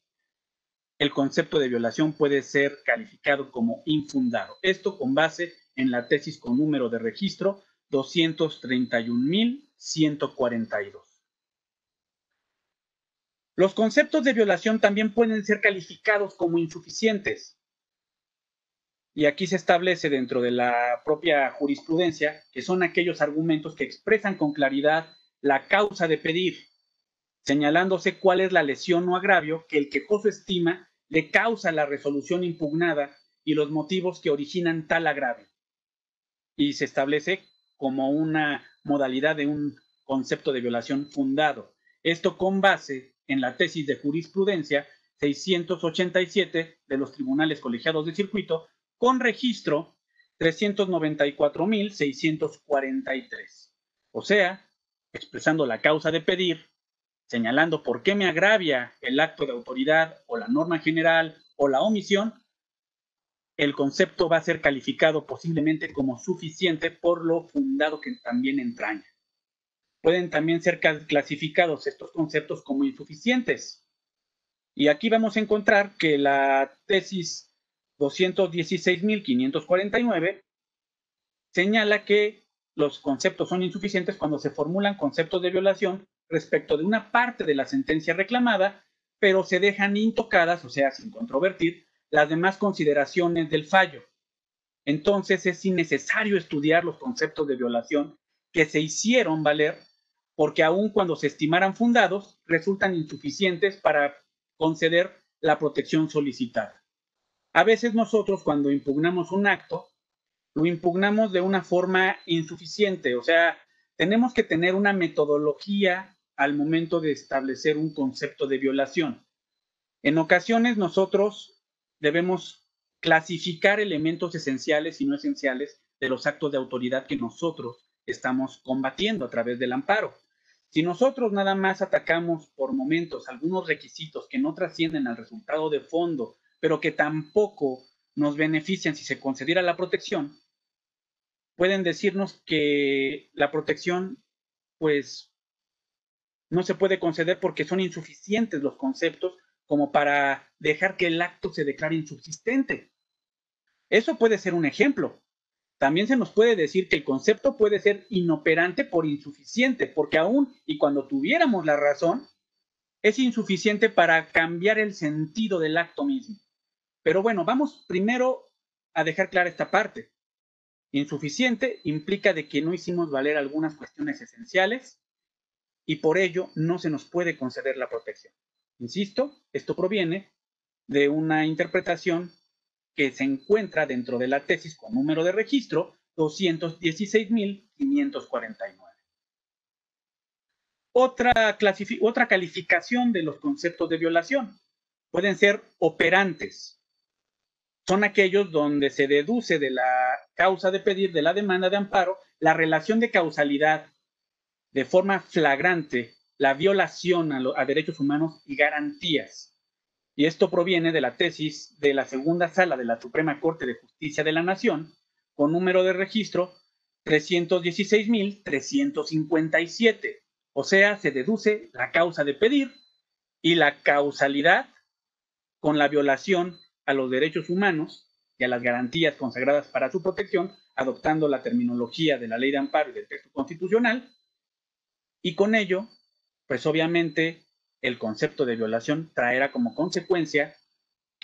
el concepto de violación puede ser calificado como infundado. Esto con base en la tesis con número de registro 231.142. Los conceptos de violación también pueden ser calificados como insuficientes. Y aquí se establece dentro de la propia jurisprudencia que son aquellos argumentos que expresan con claridad la causa de pedir, señalándose cuál es la lesión o agravio que el quejoso estima le causa la resolución impugnada y los motivos que originan tal agravio. Y se establece como una modalidad de un concepto de violación fundado. Esto con base en la tesis de jurisprudencia 687 de los tribunales colegiados de circuito con registro 394.643. O sea, expresando la causa de pedir, señalando por qué me agravia el acto de autoridad o la norma general o la omisión, el concepto va a ser calificado posiblemente como suficiente por lo fundado que también entraña. Pueden también ser clasificados estos conceptos como insuficientes. Y aquí vamos a encontrar que la tesis 216.549 señala que los conceptos son insuficientes cuando se formulan conceptos de violación respecto de una parte de la sentencia reclamada, pero se dejan intocadas, o sea, sin controvertir, las demás consideraciones del fallo. Entonces es innecesario estudiar los conceptos de violación que se hicieron valer, porque aun cuando se estimaran fundados, resultan insuficientes para conceder la protección solicitada. A veces nosotros cuando impugnamos un acto, lo impugnamos de una forma insuficiente, o sea, tenemos que tener una metodología al momento de establecer un concepto de violación. En ocasiones nosotros debemos clasificar elementos esenciales y no esenciales de los actos de autoridad que nosotros estamos combatiendo a través del amparo. Si nosotros nada más atacamos por momentos algunos requisitos que no trascienden al resultado de fondo, pero que tampoco nos benefician si se concediera la protección, pueden decirnos que la protección, pues, no se puede conceder porque son insuficientes los conceptos como para dejar que el acto se declare insubsistente. Eso puede ser un ejemplo. También se nos puede decir que el concepto puede ser inoperante por insuficiente, porque aún y cuando tuviéramos la razón, es insuficiente para cambiar el sentido del acto mismo. Pero bueno, vamos primero a dejar clara esta parte. Insuficiente implica de que no hicimos valer algunas cuestiones esenciales y por ello no se nos puede conceder la protección. Insisto, esto proviene de una interpretación que se encuentra dentro de la tesis con número de registro 216.549. Otra calificación de los conceptos de violación pueden ser operantes. Son aquellos donde se deduce de la causa de pedir de la demanda de amparo la relación de causalidad de forma flagrante, la violación a derechos humanos y garantías. Y esto proviene de la tesis de la segunda sala de la Suprema Corte de Justicia de la Nación, con número de registro 316.357. O sea, se deduce la causa de pedir y la causalidad con la violación a los derechos humanos y a las garantías consagradas para su protección, adoptando la terminología de la Ley de Amparo y del texto constitucional, y con ello, pues obviamente, el concepto de violación traerá como consecuencia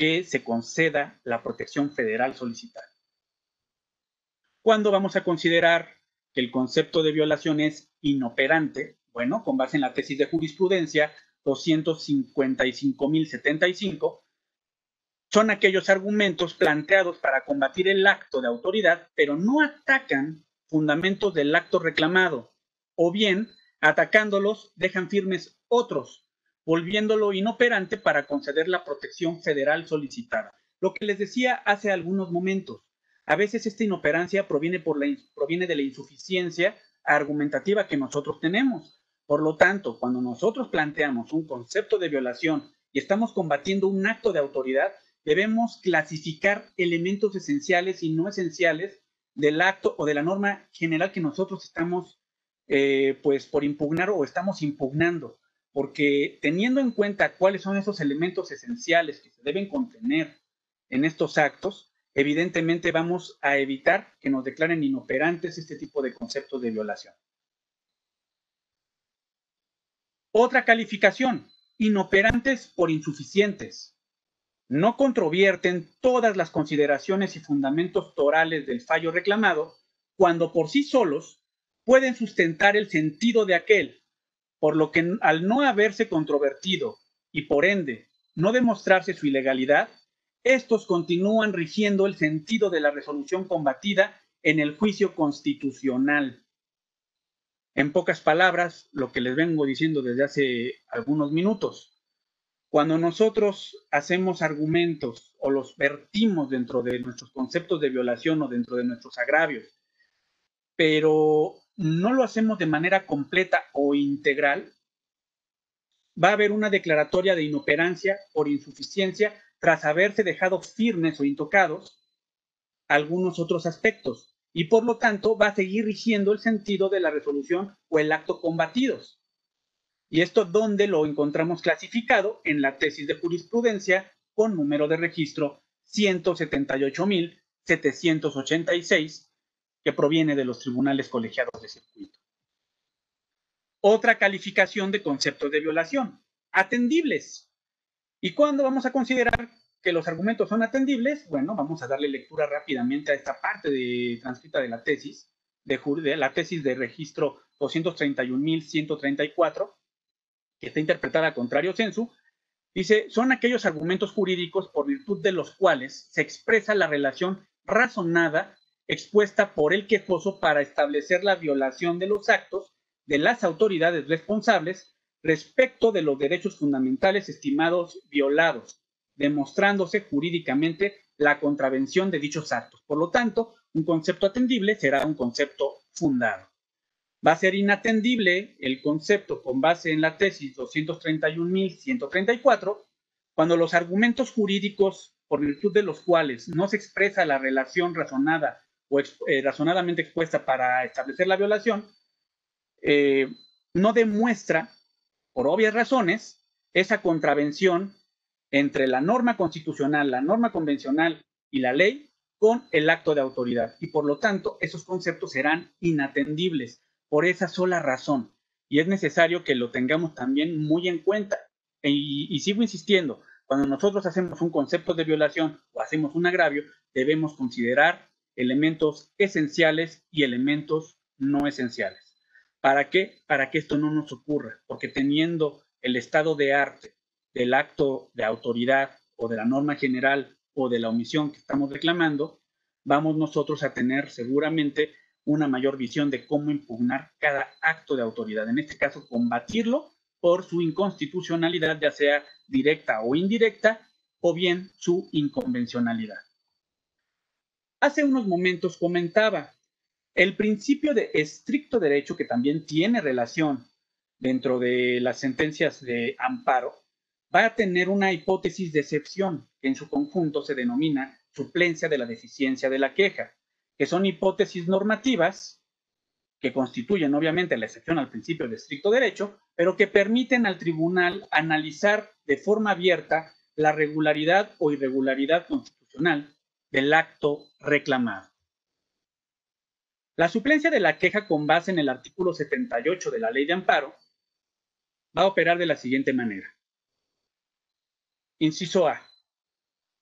que se conceda la protección federal solicitada. ¿Cuándo vamos a considerar que el concepto de violación es inoperante? Bueno, con base en la tesis de jurisprudencia 255.075, son aquellos argumentos planteados para combatir el acto de autoridad, pero no atacan fundamentos del acto reclamado, o bien, atacándolos, dejan firmes otros, volviéndolo inoperante para conceder la protección federal solicitada. Lo que les decía hace algunos momentos, a veces esta inoperancia proviene de la insuficiencia argumentativa que nosotros tenemos. Por lo tanto, cuando nosotros planteamos un concepto de violación y estamos combatiendo un acto de autoridad, debemos clasificar elementos esenciales y no esenciales del acto o de la norma general que nosotros estamos pues por impugnar o estamos impugnando, porque teniendo en cuenta cuáles son esos elementos esenciales que se deben contener en estos actos, evidentemente vamos a evitar que nos declaren inoperantes este tipo de conceptos de violación. Otra calificación, inoperantes por insuficientes. No controvierten todas las consideraciones y fundamentos torales del fallo reclamado cuando por sí solos pueden sustentar el sentido de aquel, por lo que al no haberse controvertido y por ende no demostrarse su ilegalidad, estos continúan rigiendo el sentido de la resolución combatida en el juicio constitucional. En pocas palabras, lo que les vengo diciendo desde hace algunos minutos, cuando nosotros hacemos argumentos o los vertimos dentro de nuestros conceptos de violación o dentro de nuestros agravios, pero no lo hacemos de manera completa o integral, va a haber una declaratoria de inoperancia por insuficiencia tras haberse dejado firmes o intocados algunos otros aspectos, y por lo tanto va a seguir rigiendo el sentido de la resolución o el acto combatidos. ¿Y esto dónde lo encontramos clasificado? En la tesis de jurisprudencia con número de registro 178.786, que proviene de los tribunales colegiados de circuito. Otra calificación de conceptos de violación, atendibles. ¿Y cuándo vamos a considerar que los argumentos son atendibles? Bueno, vamos a darle lectura rápidamente a esta parte transcrita de la tesis, de la tesis de registro 231.134, que está interpretada a contrario sensu. Dice, son aquellos argumentos jurídicos por virtud de los cuales se expresa la relación razonada expuesta por el quejoso para establecer la violación de los actos de las autoridades responsables respecto de los derechos fundamentales estimados violados, demostrándose jurídicamente la contravención de dichos actos. Por lo tanto, un concepto atendible será un concepto fundado. Va a ser inatendible el concepto con base en la tesis 231.134 cuando los argumentos jurídicos por virtud de los cuales no se expresa la relación razonada o razonadamente expuesta para establecer la violación, no demuestra, por obvias razones, esa contravención entre la norma constitucional, la norma convencional y la ley con el acto de autoridad. Y por lo tanto, esos conceptos serán inatendibles por esa sola razón. Y es necesario que lo tengamos también muy en cuenta. Y sigo insistiendo, cuando nosotros hacemos un concepto de violación o hacemos un agravio, debemos considerar elementos esenciales y elementos no esenciales. ¿Para qué? Para que esto no nos ocurra, porque teniendo el estado de arte del acto de autoridad o de la norma general o de la omisión que estamos reclamando, vamos nosotros a tener seguramente una mayor visión de cómo impugnar cada acto de autoridad. En este caso, combatirlo por su inconstitucionalidad, ya sea directa o indirecta, o bien su inconvencionalidad. Hace unos momentos comentaba el principio de estricto derecho, que también tiene relación dentro de las sentencias de amparo, va a tener una hipótesis de excepción, que en su conjunto se denomina suplencia de la deficiencia de la queja, que son hipótesis normativas que constituyen obviamente la excepción al principio de estricto derecho, pero que permiten al tribunal analizar de forma abierta la regularidad o irregularidad constitucional del acto reclamado. La suplencia de la queja con base en el artículo 78 de la Ley de Amparo va a operar de la siguiente manera. Inciso A.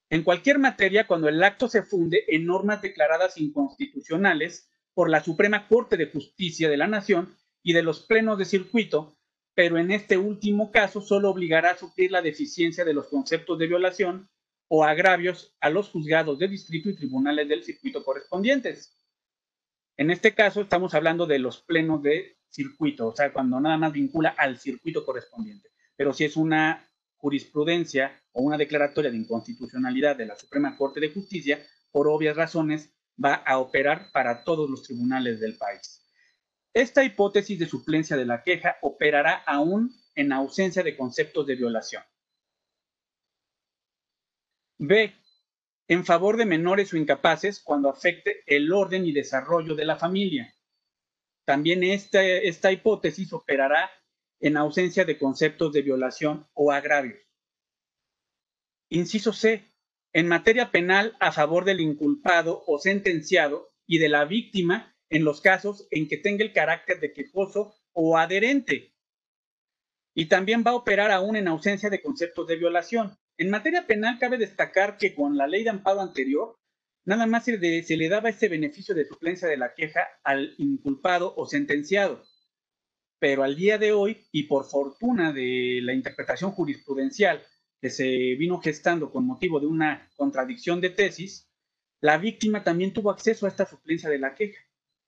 en cualquier materia cuando el acto se funde en normas declaradas inconstitucionales por la Suprema Corte de Justicia de la Nación y de los plenos de circuito, pero en este último caso solo obligará a suplir la deficiencia de los conceptos de violación o agravios a los juzgados de distrito y tribunales del circuito correspondientes. En este caso estamos hablando de los plenos de circuito, o sea, cuando nada más vincula al circuito correspondiente. Pero si es una jurisprudencia o una declaratoria de inconstitucionalidad de la Suprema Corte de Justicia, por obvias razones, va a operar para todos los tribunales del país. Esta hipótesis de suplencia de la queja operará aún en ausencia de conceptos de violación. B. En favor de menores o incapaces cuando afecte el orden y desarrollo de la familia. También esta hipótesis operará en ausencia de conceptos de violación o agravios. Inciso C. En materia penal a favor del inculpado o sentenciado y de la víctima en los casos en que tenga el carácter de quejoso o adherente. Y también va a operar aún en ausencia de conceptos de violación. En materia penal cabe destacar que con la ley de amparo anterior, nada más se le daba este beneficio de suplencia de la queja al inculpado o sentenciado. Pero al día de hoy, y por fortuna de la interpretación jurisprudencial que se vino gestando con motivo de una contradicción de tesis, la víctima también tuvo acceso a esta suplencia de la queja.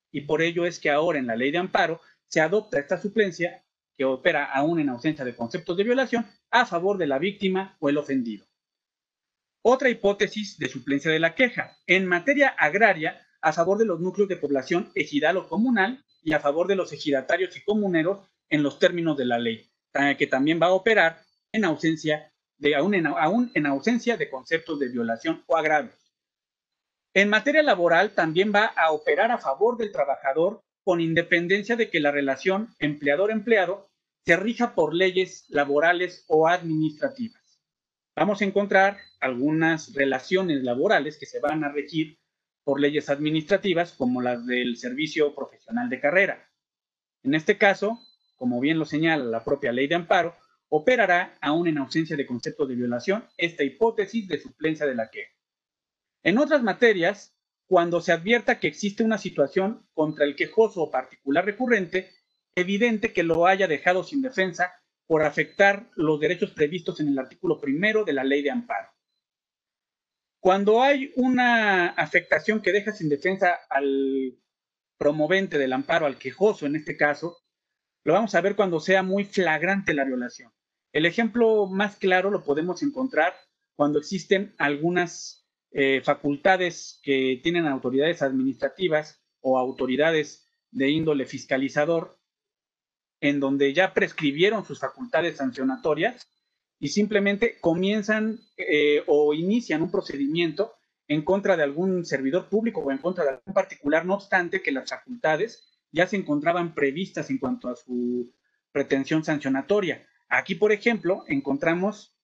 Y por ello es que ahora en la ley de amparo se adopta esta suplencia que opera aún en ausencia de conceptos de violación a favor de la víctima o el ofendido. Otra hipótesis de suplencia de la queja. En materia agraria, a favor de los núcleos de población ejidal o comunal y a favor de los ejidatarios y comuneros en los términos de la ley, que también va a operar en ausencia aún en ausencia de conceptos de violación o agravios. En materia laboral, también va a operar a favor del trabajador con independencia de que la relación empleador-empleado se rija por leyes laborales o administrativas. Vamos a encontrar algunas relaciones laborales que se van a regir por leyes administrativas, como las del servicio profesional de carrera. En este caso, como bien lo señala la propia ley de amparo, operará aún en ausencia de conceptos de violación esta hipótesis de suplencia de la queja. En otras materias, cuando se advierta que existe una situación contra el quejoso o particular recurrente, evidente que lo haya dejado sin defensa por afectar los derechos previstos en el artículo 1 de la ley de amparo. Cuando hay una afectación que deja sin defensa al promovente del amparo, al quejoso en este caso, lo vamos a ver cuando sea muy flagrante la violación. El ejemplo más claro lo podemos encontrar cuando existen algunas facultades que tienen autoridades administrativas o autoridades de índole fiscalizador, en donde ya prescribieron sus facultades sancionatorias y simplemente comienzan o inician un procedimiento en contra de algún servidor público o en contra de algún particular, no obstante que las facultades ya se encontraban previstas en cuanto a su pretensión sancionatoria. Aquí, por ejemplo, encontramos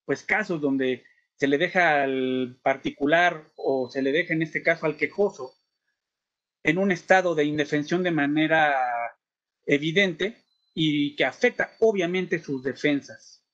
pues casos donde se le deja al particular o se le deja en este caso al quejoso en un estado de indefensión de manera evidente y que afecta obviamente sus defensas.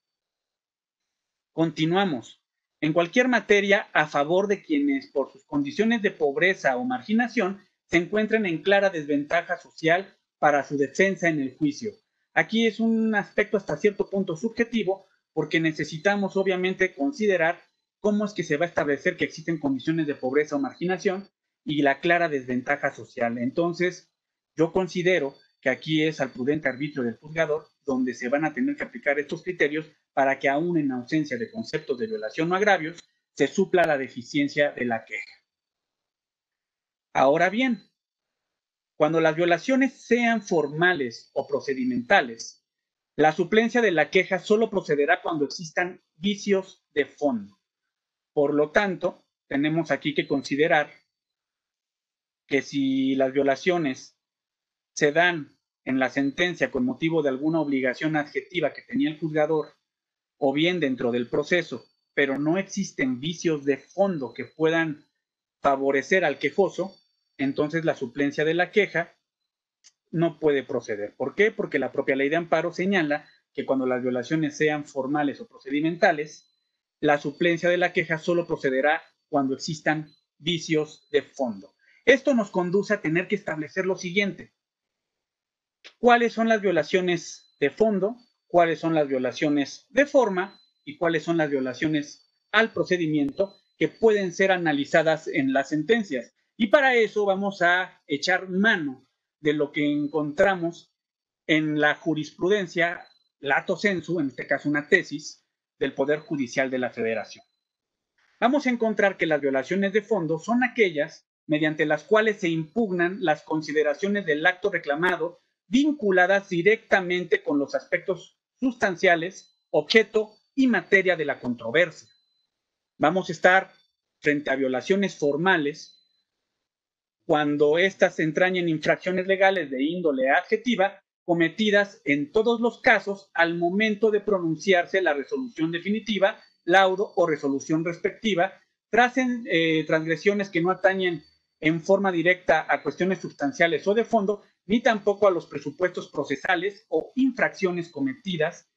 Continuamos. En cualquier materia a favor de quienes por sus condiciones de pobreza o marginación se encuentran en clara desventaja social para su defensa en el juicio. Aquí es un aspecto hasta cierto punto subjetivo porque necesitamos obviamente considerar cómo es que se va a establecer que existen condiciones de pobreza o marginación y la clara desventaja social. Entonces, yo considero que aquí es al prudente arbitrio del juzgador donde se van a tener que aplicar estos criterios para que aún en ausencia de conceptos de violación o agravios, se supla la deficiencia de la queja. Ahora bien, cuando las violaciones sean formales o procedimentales, la suplencia de la queja solo procederá cuando existan vicios de fondo. Por lo tanto, tenemos aquí que considerar que si las violaciones se dan en la sentencia con motivo de alguna obligación adjetiva que tenía el juzgador o bien dentro del proceso, pero no existen vicios de fondo que puedan favorecer al quejoso, entonces la suplencia de la queja no puede proceder. ¿Por qué? Porque la propia ley de amparo señala que cuando las violaciones sean formales o procedimentales, la suplencia de la queja solo procederá cuando existan vicios de fondo. Esto nos conduce a tener que establecer lo siguiente: ¿cuáles son las violaciones de fondo? ¿Cuáles son las violaciones de forma? ¿Y cuáles son las violaciones al procedimiento que pueden ser analizadas en las sentencias? Y para eso vamos a echar mano de lo que encontramos en la jurisprudencia lato sensu, en este caso una tesis, del Poder Judicial de la Federación. Vamos a encontrar que las violaciones de fondo son aquellas mediante las cuales se impugnan las consideraciones del acto reclamado vinculadas directamente con los aspectos sustanciales, objeto y materia de la controversia. Vamos a estar frente a violaciones formales cuando éstas entrañen infracciones legales de índole adjetiva cometidas en todos los casos al momento de pronunciarse la resolución definitiva, laudo o resolución respectiva, tras transgresiones que no atañen en forma directa a cuestiones sustanciales o de fondo, ni tampoco a los presupuestos procesales o infracciones cometidas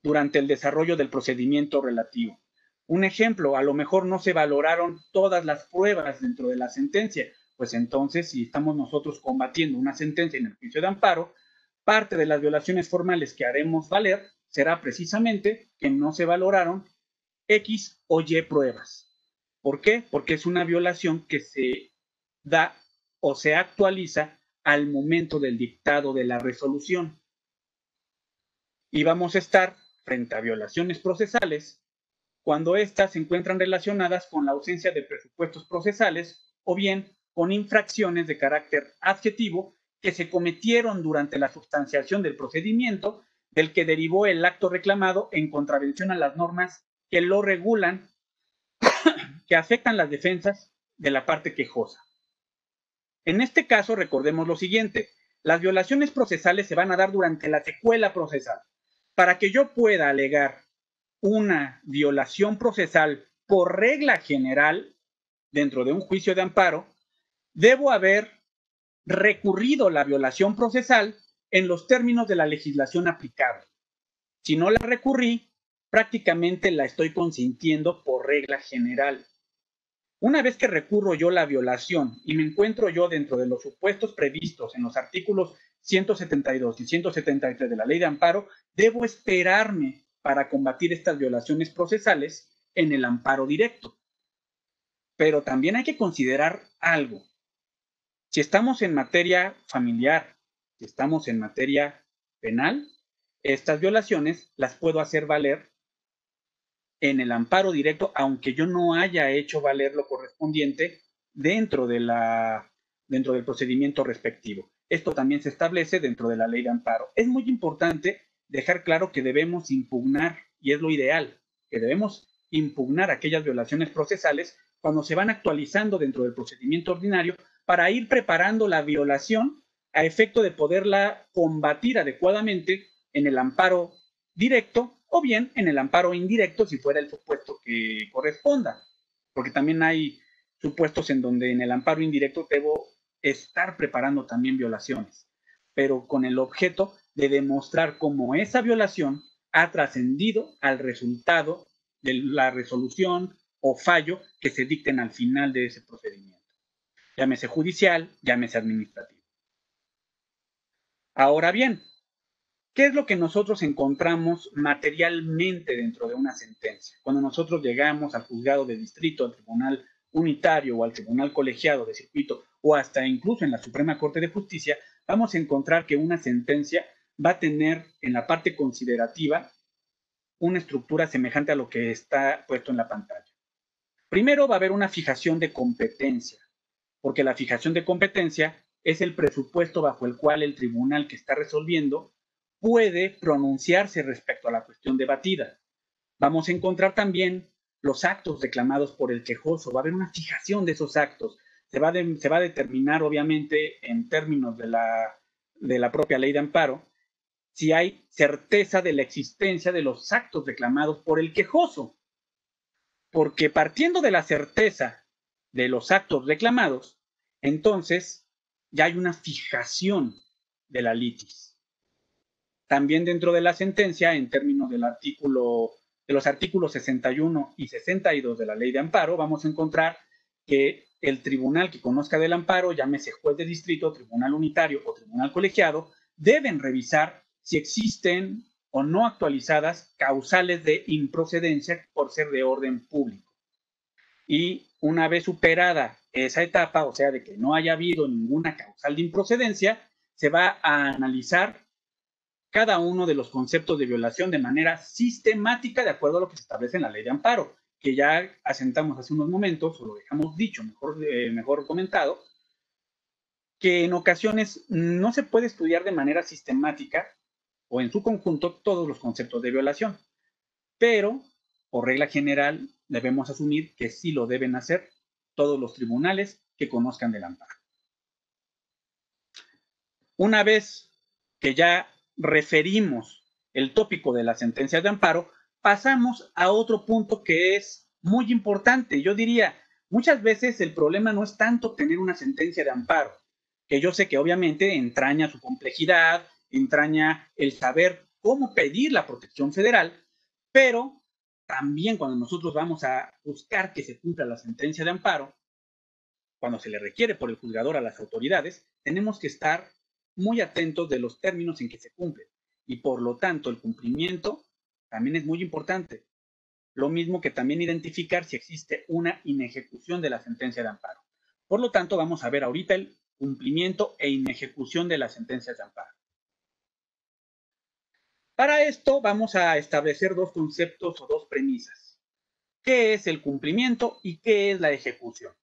durante el desarrollo del procedimiento relativo. Un ejemplo, a lo mejor no se valoraron todas las pruebas dentro de la sentencia, pues entonces, si estamos nosotros combatiendo una sentencia en el juicio de amparo, parte de las violaciones formales que haremos valer será precisamente que no se valoraron X o Y pruebas. ¿Por qué? Porque es una violación que se da o se actualiza al momento del dictado de la resolución. Y vamos a estar frente a violaciones procesales cuando éstas se encuentran relacionadas con la ausencia de presupuestos procesales o bien con infracciones de carácter adjetivo que se cometieron durante la sustanciación del procedimiento del que derivó el acto reclamado en contravención a las normas que lo regulan, que afectan las defensas de la parte quejosa. En este caso, recordemos lo siguiente: las violaciones procesales se van a dar durante la secuela procesal. Para que yo pueda alegar una violación procesal por regla general dentro de un juicio de amparo, debo haber recurrido la violación procesal en los términos de la legislación aplicable. Si no la recurrí, prácticamente la estoy consintiendo por regla general. Una vez que recurro yo la violación y me encuentro yo dentro de los supuestos previstos en los artículos 172 y 173 de la Ley de Amparo, debo esperarme para combatir estas violaciones procesales en el amparo directo. Pero también hay que considerar algo. Si estamos en materia familiar, si estamos en materia penal, estas violaciones las puedo hacer valer en el amparo directo, aunque yo no haya hecho valer lo correspondiente dentro del procedimiento respectivo. Esto también se establece dentro de la Ley de Amparo. Es muy importante dejar claro que debemos impugnar, y es lo ideal, que debemos impugnar aquellas violaciones procesales cuando se van actualizando dentro del procedimiento ordinario para ir preparando la violación a efecto de poderla combatir adecuadamente en el amparo directo o bien en el amparo indirecto si fuera el supuesto que corresponda, porque también hay supuestos en donde en el amparo indirecto debo estar preparando también violaciones, pero con el objeto de demostrar cómo esa violación ha trascendido al resultado de la resolución o fallo que se dicten al final de ese procedimiento, llámese judicial, llámese administrativo. Ahora bien, ¿qué es lo que nosotros encontramos materialmente dentro de una sentencia? Cuando nosotros llegamos al juzgado de distrito, al tribunal unitario o al tribunal colegiado de circuito o hasta incluso en la Suprema Corte de Justicia, vamos a encontrar que una sentencia va a tener en la parte considerativa una estructura semejante a lo que está puesto en la pantalla. Primero va a haber una fijación de competencia, porque la fijación de competencia es el presupuesto bajo el cual el tribunal que está resolviendo puede pronunciarse respecto a la cuestión debatida. Vamos a encontrar también los actos reclamados por el quejoso. Va a haber una fijación de esos actos. Se va a determinar, obviamente, en términos de la propia Ley de Amparo, si hay certeza de la existencia de los actos reclamados por el quejoso. Porque partiendo de la certeza de los actos reclamados, entonces ya hay una fijación de la litis. También dentro de la sentencia, en términos del de los artículos 61 y 62 de la Ley de Amparo, vamos a encontrar que el tribunal que conozca del amparo, llámese juez de distrito, tribunal unitario o tribunal colegiado, deben revisar si existen o no actualizadas causales de improcedencia por ser de orden público. Y una vez superada esa etapa, o sea, de que no haya habido ninguna causal de improcedencia, se va a analizar cada uno de los conceptos de violación de manera sistemática de acuerdo a lo que se establece en la Ley de Amparo, que ya asentamos hace unos momentos, o lo dejamos dicho, mejor comentado, que en ocasiones no se puede estudiar de manera sistemática o en su conjunto todos los conceptos de violación, pero por regla general debemos asumir que sí lo deben hacer todos los tribunales que conozcan del amparo. Una vez que ya referimos el tópico de las sentencias de amparo, pasamos a otro punto que es muy importante. Yo diría, muchas veces el problema no es tanto tener una sentencia de amparo, que yo sé que obviamente entraña su complejidad, entraña el saber cómo pedir la protección federal, pero también cuando nosotros vamos a buscar que se cumpla la sentencia de amparo, cuando se le requiere por el juzgador a las autoridades, tenemos que estar muy atentos de los términos en que se cumple y por lo tanto el cumplimiento también es muy importante. Lo mismo que también identificar si existe una inejecución de la sentencia de amparo. Por lo tanto, vamos a ver ahorita el cumplimiento e inejecución de las sentencias de amparo. Para esto vamos a establecer dos conceptos o dos premisas. ¿Qué es el cumplimiento y qué es la ejecución?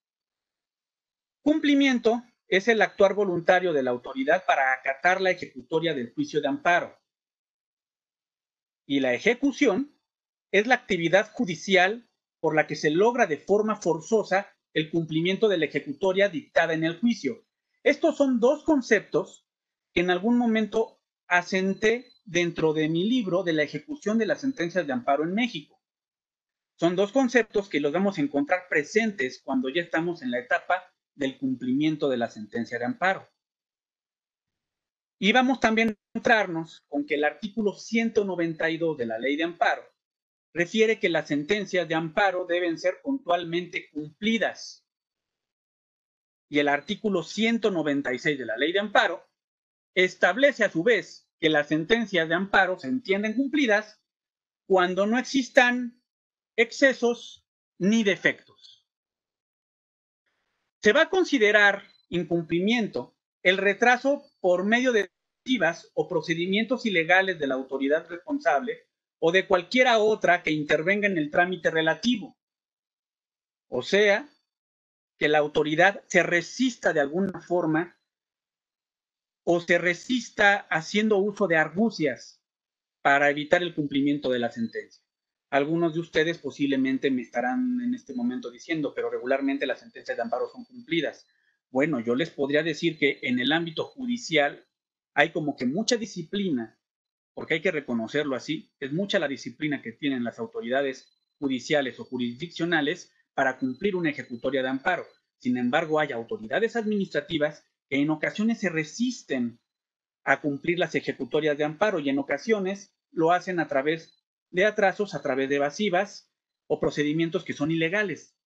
Cumplimiento es el actuar voluntario de la autoridad para acatar la ejecutoria del juicio de amparo. Y la ejecución es la actividad judicial por la que se logra de forma forzosa el cumplimiento de la ejecutoria dictada en el juicio. Estos son dos conceptos que en algún momento asenté dentro de mi libro de la ejecución de las sentencias de amparo en México. Son dos conceptos que los vamos a encontrar presentes cuando ya estamos en la etapa del cumplimiento de la sentencia de amparo. Y vamos también a encontrarnos con que el artículo 192 de la Ley de Amparo refiere que las sentencias de amparo deben ser puntualmente cumplidas. Y el artículo 196 de la Ley de Amparo establece a su vez que las sentencias de amparo se entienden cumplidas cuando no existan excesos ni defectos. Se va a considerar incumplimiento el retraso por medio de directivas o procedimientos ilegales de la autoridad responsable o de cualquiera otra que intervenga en el trámite relativo. O sea, que la autoridad se resista de alguna forma o se resista haciendo uso de argucias para evitar el cumplimiento de la sentencia. Algunos de ustedes posiblemente me estarán en este momento diciendo, pero regularmente las sentencias de amparo son cumplidas. Bueno, yo les podría decir que en el ámbito judicial hay como que mucha disciplina, porque hay que reconocerlo así, es mucha la disciplina que tienen las autoridades judiciales o jurisdiccionales para cumplir una ejecutoria de amparo. Sin embargo, hay autoridades administrativas que en ocasiones se resisten a cumplir las ejecutorias de amparo y en ocasiones lo hacen a través de atrasos, a través de evasivas o procedimientos que son ilegales.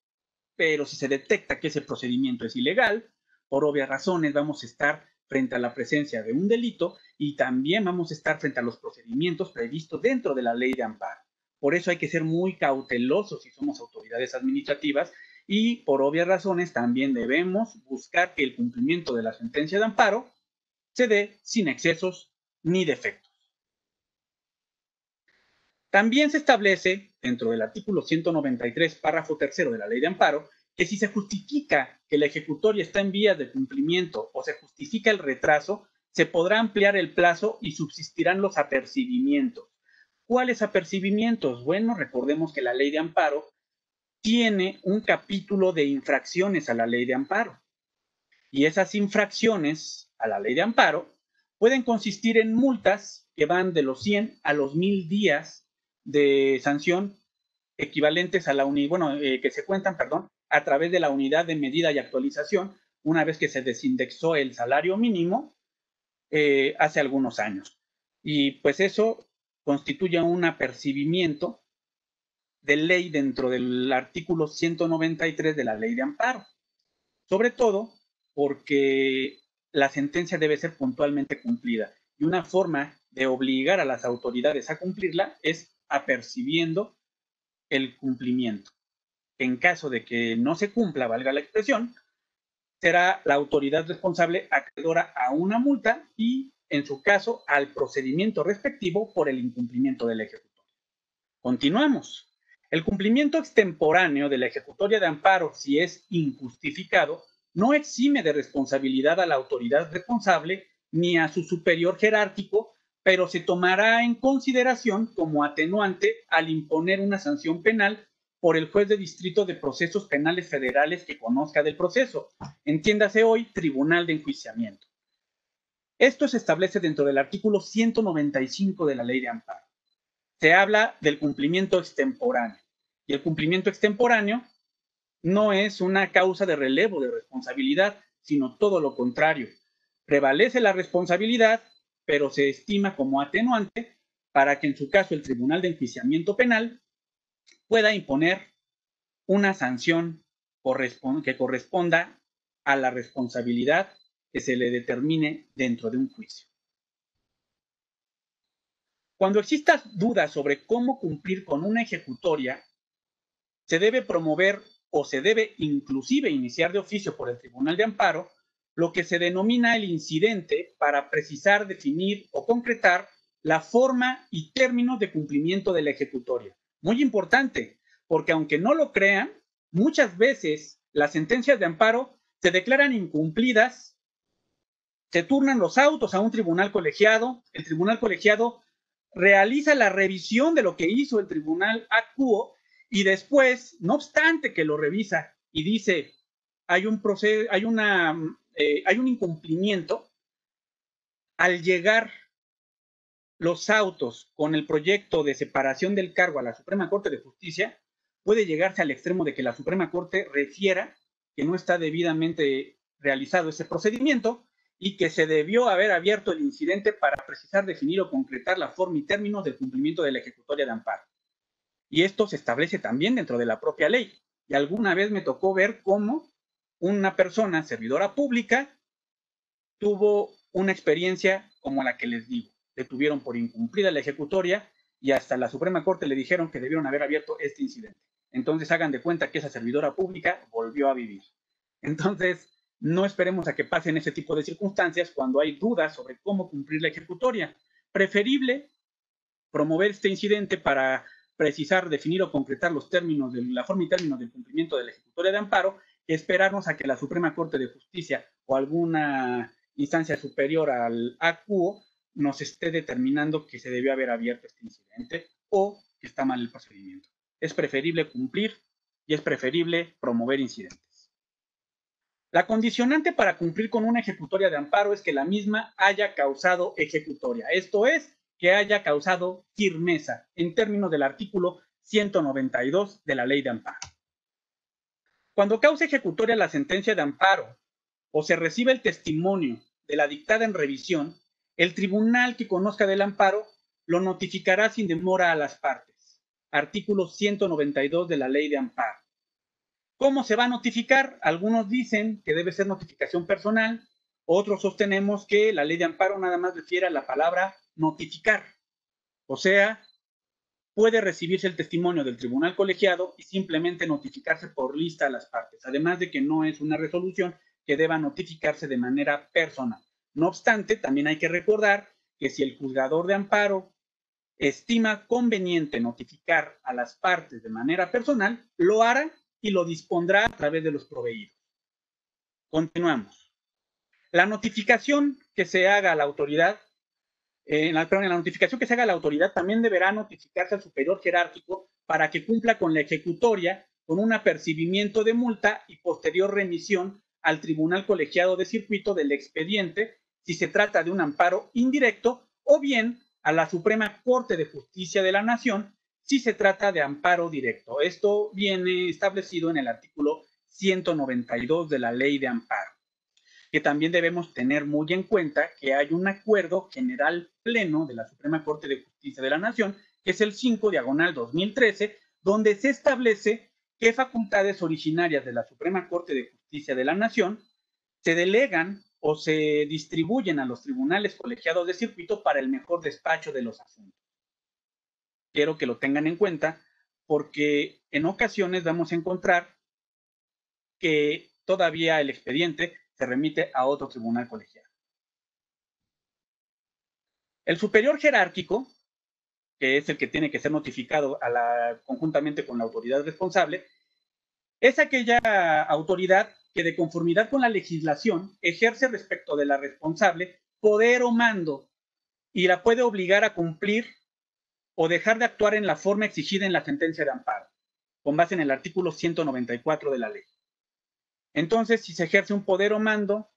Pero si se detecta que ese procedimiento es ilegal, por obvias razones vamos a estar frente a la presencia de un delito y también vamos a estar frente a los procedimientos previstos dentro de la Ley de Amparo. Por eso hay que ser muy cautelosos si somos autoridades administrativas y por obvias razones también debemos buscar que el cumplimiento de la sentencia de amparo se dé sin excesos ni defectos. También se establece, dentro del artículo 193, párrafo tercero de la Ley de Amparo, que si se justifica que la ejecutoria está en vías de cumplimiento o se justifica el retraso, se podrá ampliar el plazo y subsistirán los apercibimientos. ¿Cuáles apercibimientos? Bueno, recordemos que la Ley de Amparo tiene un capítulo de infracciones a la Ley de Amparo. Y esas infracciones a la Ley de Amparo pueden consistir en multas que van de los 100 a los 1000 días de sanción equivalentes a la que se cuentan, a través de la unidad de medida y actualización, una vez que se desindexó el salario mínimo hace algunos años. Y pues eso constituye un apercibimiento de ley dentro del artículo 193 de la Ley de Amparo. Sobre todo porque la sentencia debe ser puntualmente cumplida. Y una forma de obligar a las autoridades a cumplirla es apercibiendo el cumplimiento. En caso de que no se cumpla, valga la expresión, será la autoridad responsable acreedora a una multa y, en su caso, al procedimiento respectivo por el incumplimiento del ejecutorio. Continuamos. El cumplimiento extemporáneo de la ejecutoria de amparo, si es injustificado, no exime de responsabilidad a la autoridad responsable ni a su superior jerárquico, pero se tomará en consideración como atenuante al imponer una sanción penal por el juez de distrito de procesos penales federales que conozca del proceso. Entiéndase hoy, Tribunal de Enjuiciamiento. Esto se establece dentro del artículo 195 de la Ley de Amparo. Se habla del cumplimiento extemporáneo. Y el cumplimiento extemporáneo no es una causa de relevo de responsabilidad, sino todo lo contrario. Prevalece la responsabilidad, pero se estima como atenuante para que en su caso el Tribunal de Enjuiciamiento Penal pueda imponer una sanción que corresponda a la responsabilidad que se le determine dentro de un juicio. Cuando existan dudas sobre cómo cumplir con una ejecutoria, se debe promover o se debe inclusive iniciar de oficio por el Tribunal de Amparo lo que se denomina el incidente para precisar, definir o concretar la forma y términos de cumplimiento de la ejecutoria. Muy importante, porque aunque no lo crean, muchas veces las sentencias de amparo se declaran incumplidas, se turnan los autos a un tribunal colegiado, el tribunal colegiado realiza la revisión de lo que hizo el tribunal acuo y después, no obstante que lo revisa y dice hay un incumplimiento, al llegar los autos con el proyecto de separación del cargo a la Suprema Corte de Justicia, puede llegarse al extremo de que la Suprema Corte refiera que no está debidamente realizado ese procedimiento y que se debió haber abierto el incidente para precisar, definir o concretar la forma y términos del cumplimiento de la ejecutoria de amparo. Y esto se establece también dentro de la propia ley. Y alguna vez me tocó ver cómo una persona, servidora pública, tuvo una experiencia como la que les digo. Detuvieron por incumplida la ejecutoria y hasta la Suprema Corte le dijeron que debieron haber abierto este incidente. Entonces hagan de cuenta que esa servidora pública volvió a vivir. Entonces, no esperemos a que pasen ese tipo de circunstancias cuando hay dudas sobre cómo cumplir la ejecutoria. Preferible promover este incidente para precisar, definir o concretar los términos de la forma y términos del cumplimiento de la ejecutoria de amparo que esperarnos a que la Suprema Corte de Justicia o alguna instancia superior al ACUO nos esté determinando que se debió haber abierto este incidente o que está mal el procedimiento. Es preferible cumplir y es preferible promover incidentes. La condicionante para cumplir con una ejecutoria de amparo es que la misma haya causado ejecutoria, esto es, que haya causado firmeza en términos del artículo 192 de la Ley de Amparo. Cuando causa ejecutoria la sentencia de amparo o se recibe el testimonio de la dictada en revisión, el tribunal que conozca del amparo lo notificará sin demora a las partes. Artículo 192 de la Ley de Amparo. ¿Cómo se va a notificar? Algunos dicen que debe ser notificación personal, otros sostenemos que la Ley de Amparo nada más refiere a la palabra notificar. O sea, puede recibirse el testimonio del tribunal colegiado y simplemente notificarse por lista a las partes, además de que no es una resolución que deba notificarse de manera personal. No obstante, también hay que recordar que si el juzgador de amparo estima conveniente notificar a las partes de manera personal, lo hará y lo dispondrá a través de los proveídos. Continuamos. La notificación que se haga a la autoridad, en la notificación que se haga a la autoridad también deberá notificarse al superior jerárquico para que cumpla con la ejecutoria con un apercibimiento de multa y posterior remisión al tribunal colegiado de circuito del expediente si se trata de un amparo indirecto o bien a la Suprema Corte de Justicia de la Nación si se trata de amparo directo. Esto viene establecido en el artículo 192 de la Ley de Amparo, que también debemos tener muy en cuenta que hay un acuerdo general pleno de la Suprema Corte de Justicia de la Nación, que es el 5/2013, donde se establece qué facultades originarias de la Suprema Corte de Justicia de la Nación se delegan o se distribuyen a los tribunales colegiados de circuito para el mejor despacho de los asuntos. Quiero que lo tengan en cuenta porque en ocasiones vamos a encontrar que todavía el expediente se remite a otro tribunal colegiado. El superior jerárquico, que es el que tiene que ser notificado conjuntamente con la autoridad responsable, es aquella autoridad que de conformidad con la legislación ejerce respecto de la responsable poder o mando y la puede obligar a cumplir o dejar de actuar en la forma exigida en la sentencia de amparo, con base en el artículo 194 de la ley. Entonces, si se ejerce un poder o mando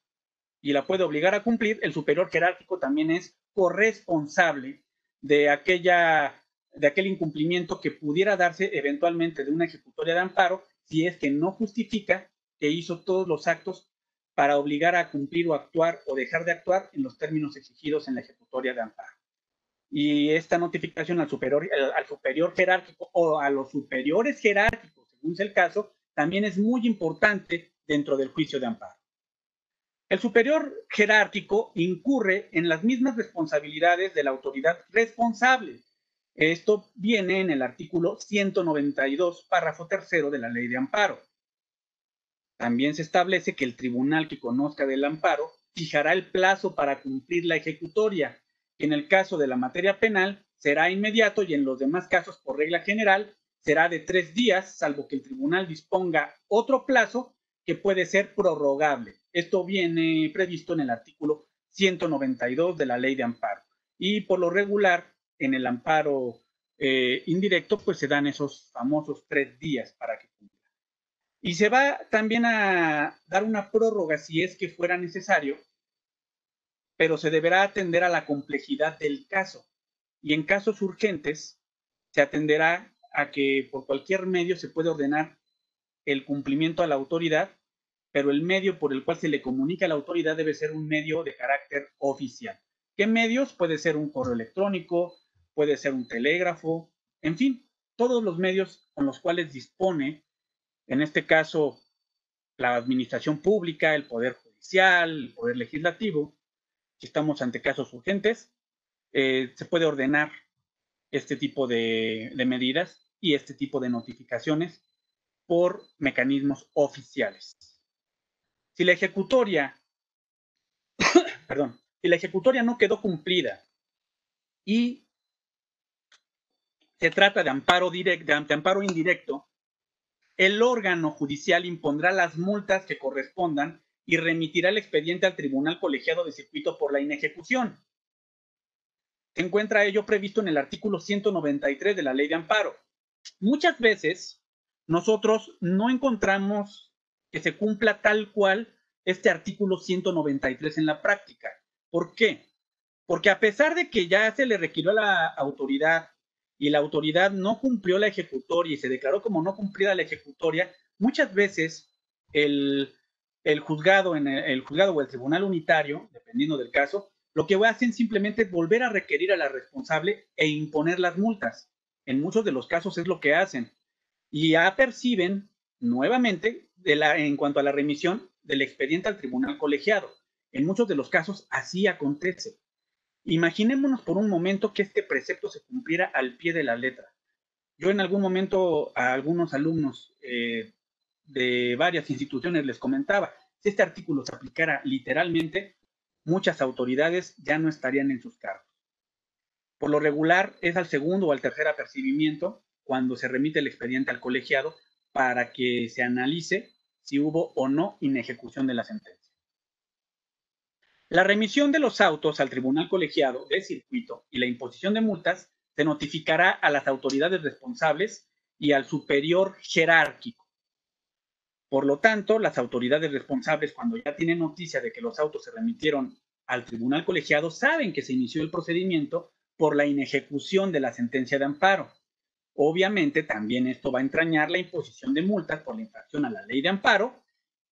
y la puede obligar a cumplir, el superior jerárquico también es corresponsable de aquel incumplimiento que pudiera darse eventualmente de una ejecutoria de amparo si es que no justifica que hizo todos los actos para obligar a cumplir o actuar o dejar de actuar en los términos exigidos en la ejecutoria de amparo. Y esta notificación al superior jerárquico o a los superiores jerárquicos, según sea el caso, también es muy importante dentro del juicio de amparo. El superior jerárquico incurre en las mismas responsabilidades de la autoridad responsable. Esto viene en el artículo 192, párrafo tercero de la Ley de Amparo. También se establece que el tribunal que conozca del amparo fijará el plazo para cumplir la ejecutoria, que en el caso de la materia penal será inmediato y en los demás casos, por regla general, será de 3 días, salvo que el tribunal disponga otro plazo que puede ser prorrogable. Esto viene previsto en el artículo 192 de la Ley de Amparo. Y por lo regular, en el amparo indirecto, pues se dan esos famosos 3 días para que cumpla. Y se va también a dar una prórroga si es que fuera necesario, pero se deberá atender a la complejidad del caso. Y en casos urgentes, se atenderá a que por cualquier medio se puede ordenar el cumplimiento a la autoridad, pero el medio por el cual se le comunica a la autoridad debe ser un medio de carácter oficial. ¿Qué medios? Puede ser un correo electrónico, puede ser un telégrafo, en fin, todos los medios con los cuales dispone, en este caso, la administración pública, el poder judicial, el poder legislativo. Si estamos ante casos urgentes, se puede ordenar este tipo de medidas y este tipo de notificaciones por mecanismos oficiales. Si la ejecutoria, si la ejecutoria no quedó cumplida y se trata de amparo indirecto, el órgano judicial impondrá las multas que correspondan y remitirá el expediente al tribunal colegiado de circuito por la inejecución. Se encuentra ello previsto en el artículo 193 de la Ley de Amparo. Muchas veces nosotros no encontramos que se cumpla tal cual este artículo 193 en la práctica. ¿Por qué? Porque a pesar de que ya se le requirió a la autoridad y la autoridad no cumplió la ejecutoria y se declaró como no cumplida la ejecutoria, muchas veces el juzgado o el tribunal unitario, dependiendo del caso, lo que hacen simplemente es volver a requerir a la responsable e imponer las multas. En muchos de los casos es lo que hacen. Y ya perciben nuevamente en cuanto a la remisión del expediente al tribunal colegiado. En muchos de los casos así acontece. Imaginémonos por un momento que este precepto se cumpliera al pie de la letra. Yo en algún momento a algunos alumnos de varias instituciones les comentaba, si este artículo se aplicara literalmente, muchas autoridades ya no estarían en sus cargos. Por lo regular es al segundo o al tercer apercibimiento cuando se remite el expediente al colegiado para que se analice si hubo o no inejecución de la sentencia. La remisión de los autos al tribunal colegiado de circuito y la imposición de multas se notificará a las autoridades responsables y al superior jerárquico. Por lo tanto, las autoridades responsables, cuando ya tienen noticia de que los autos se remitieron al tribunal colegiado, saben que se inició el procedimiento por la inejecución de la sentencia de amparo. Obviamente, también esto va a entrañar la imposición de multas por la infracción a la ley de amparo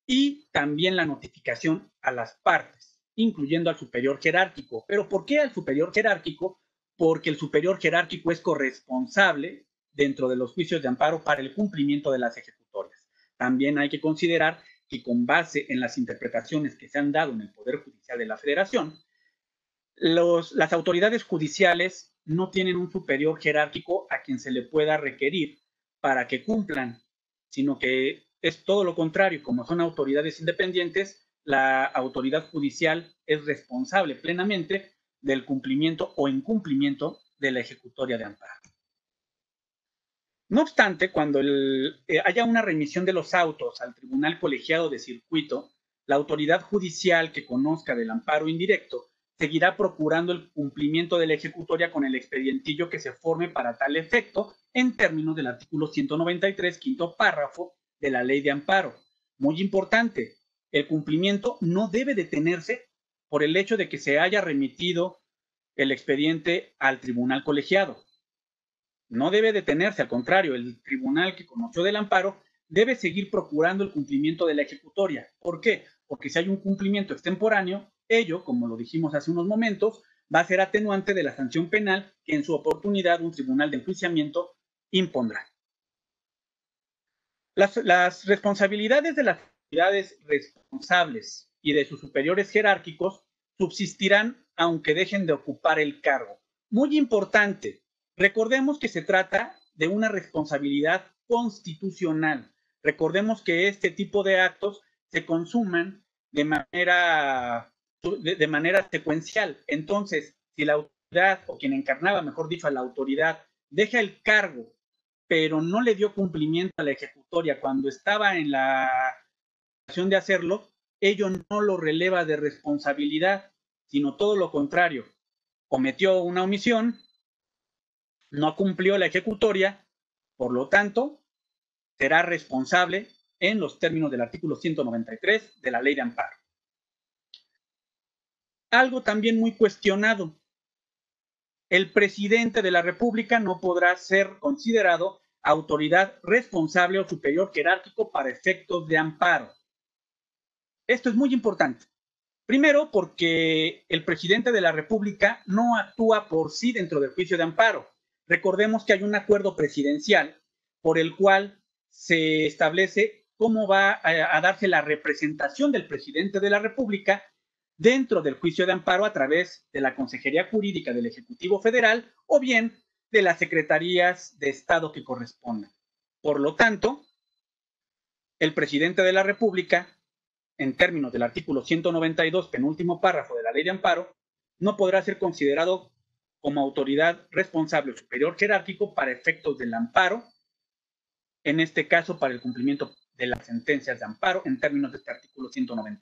y también la notificación a las partes, incluyendo al superior jerárquico. ¿Pero por qué al superior jerárquico? Porque el superior jerárquico es corresponsable dentro de los juicios de amparo para el cumplimiento de las ejecutorias. También hay que considerar que con base en las interpretaciones que se han dado en el Poder Judicial de la Federación, las autoridades judiciales no tienen un superior jerárquico a quien se le pueda requerir para que cumplan, sino que es todo lo contrario. Como son autoridades independientes, la autoridad judicial es responsable plenamente del cumplimiento o incumplimiento de la ejecutoria de amparo. No obstante, cuando haya una remisión de los autos al Tribunal Colegiado de Circuito, la autoridad judicial que conozca del amparo indirecto seguirá procurando el cumplimiento de la ejecutoria con el expedientillo que se forme para tal efecto en términos del artículo 193, quinto párrafo de la Ley de Amparo. Muy importante, el cumplimiento no debe detenerse por el hecho de que se haya remitido el expediente al tribunal colegiado. No debe detenerse, al contrario, el tribunal que conoció del amparo debe seguir procurando el cumplimiento de la ejecutoria. ¿Por qué? Porque si hay un cumplimiento extemporáneo, ello, como lo dijimos hace unos momentos, va a ser atenuante de la sanción penal que en su oportunidad un tribunal de enjuiciamiento impondrá. Las responsabilidades de las autoridades responsables y de sus superiores jerárquicos subsistirán aunque dejen de ocupar el cargo. Muy importante, recordemos que se trata de una responsabilidad constitucional. Recordemos que este tipo de actos se consuman de manera secuencial. Entonces, si la autoridad, o quien encarnaba, mejor dicho, a la autoridad, deja el cargo, pero no le dio cumplimiento a la ejecutoria cuando estaba en la situación de hacerlo, ello no lo releva de responsabilidad, sino todo lo contrario. Cometió una omisión, no cumplió la ejecutoria, por lo tanto, será responsable en los términos del artículo 193 de la Ley de Amparo. Algo también muy cuestionado. El presidente de la República no podrá ser considerado autoridad responsable o superior jerárquico para efectos de amparo. Esto es muy importante. Primero, porque el presidente de la República no actúa por sí dentro del juicio de amparo. Recordemos que hay un acuerdo presidencial por el cual se establece cómo va a darse la representación del presidente de la República dentro del juicio de amparo a través de la Consejería Jurídica del Ejecutivo Federal o bien de las secretarías de Estado que correspondan. Por lo tanto, el presidente de la República, en términos del artículo 192, penúltimo párrafo de la Ley de Amparo, no podrá ser considerado como autoridad responsable o superior jerárquico para efectos del amparo, en este caso para el cumplimiento de las sentencias de amparo en términos de este artículo 192.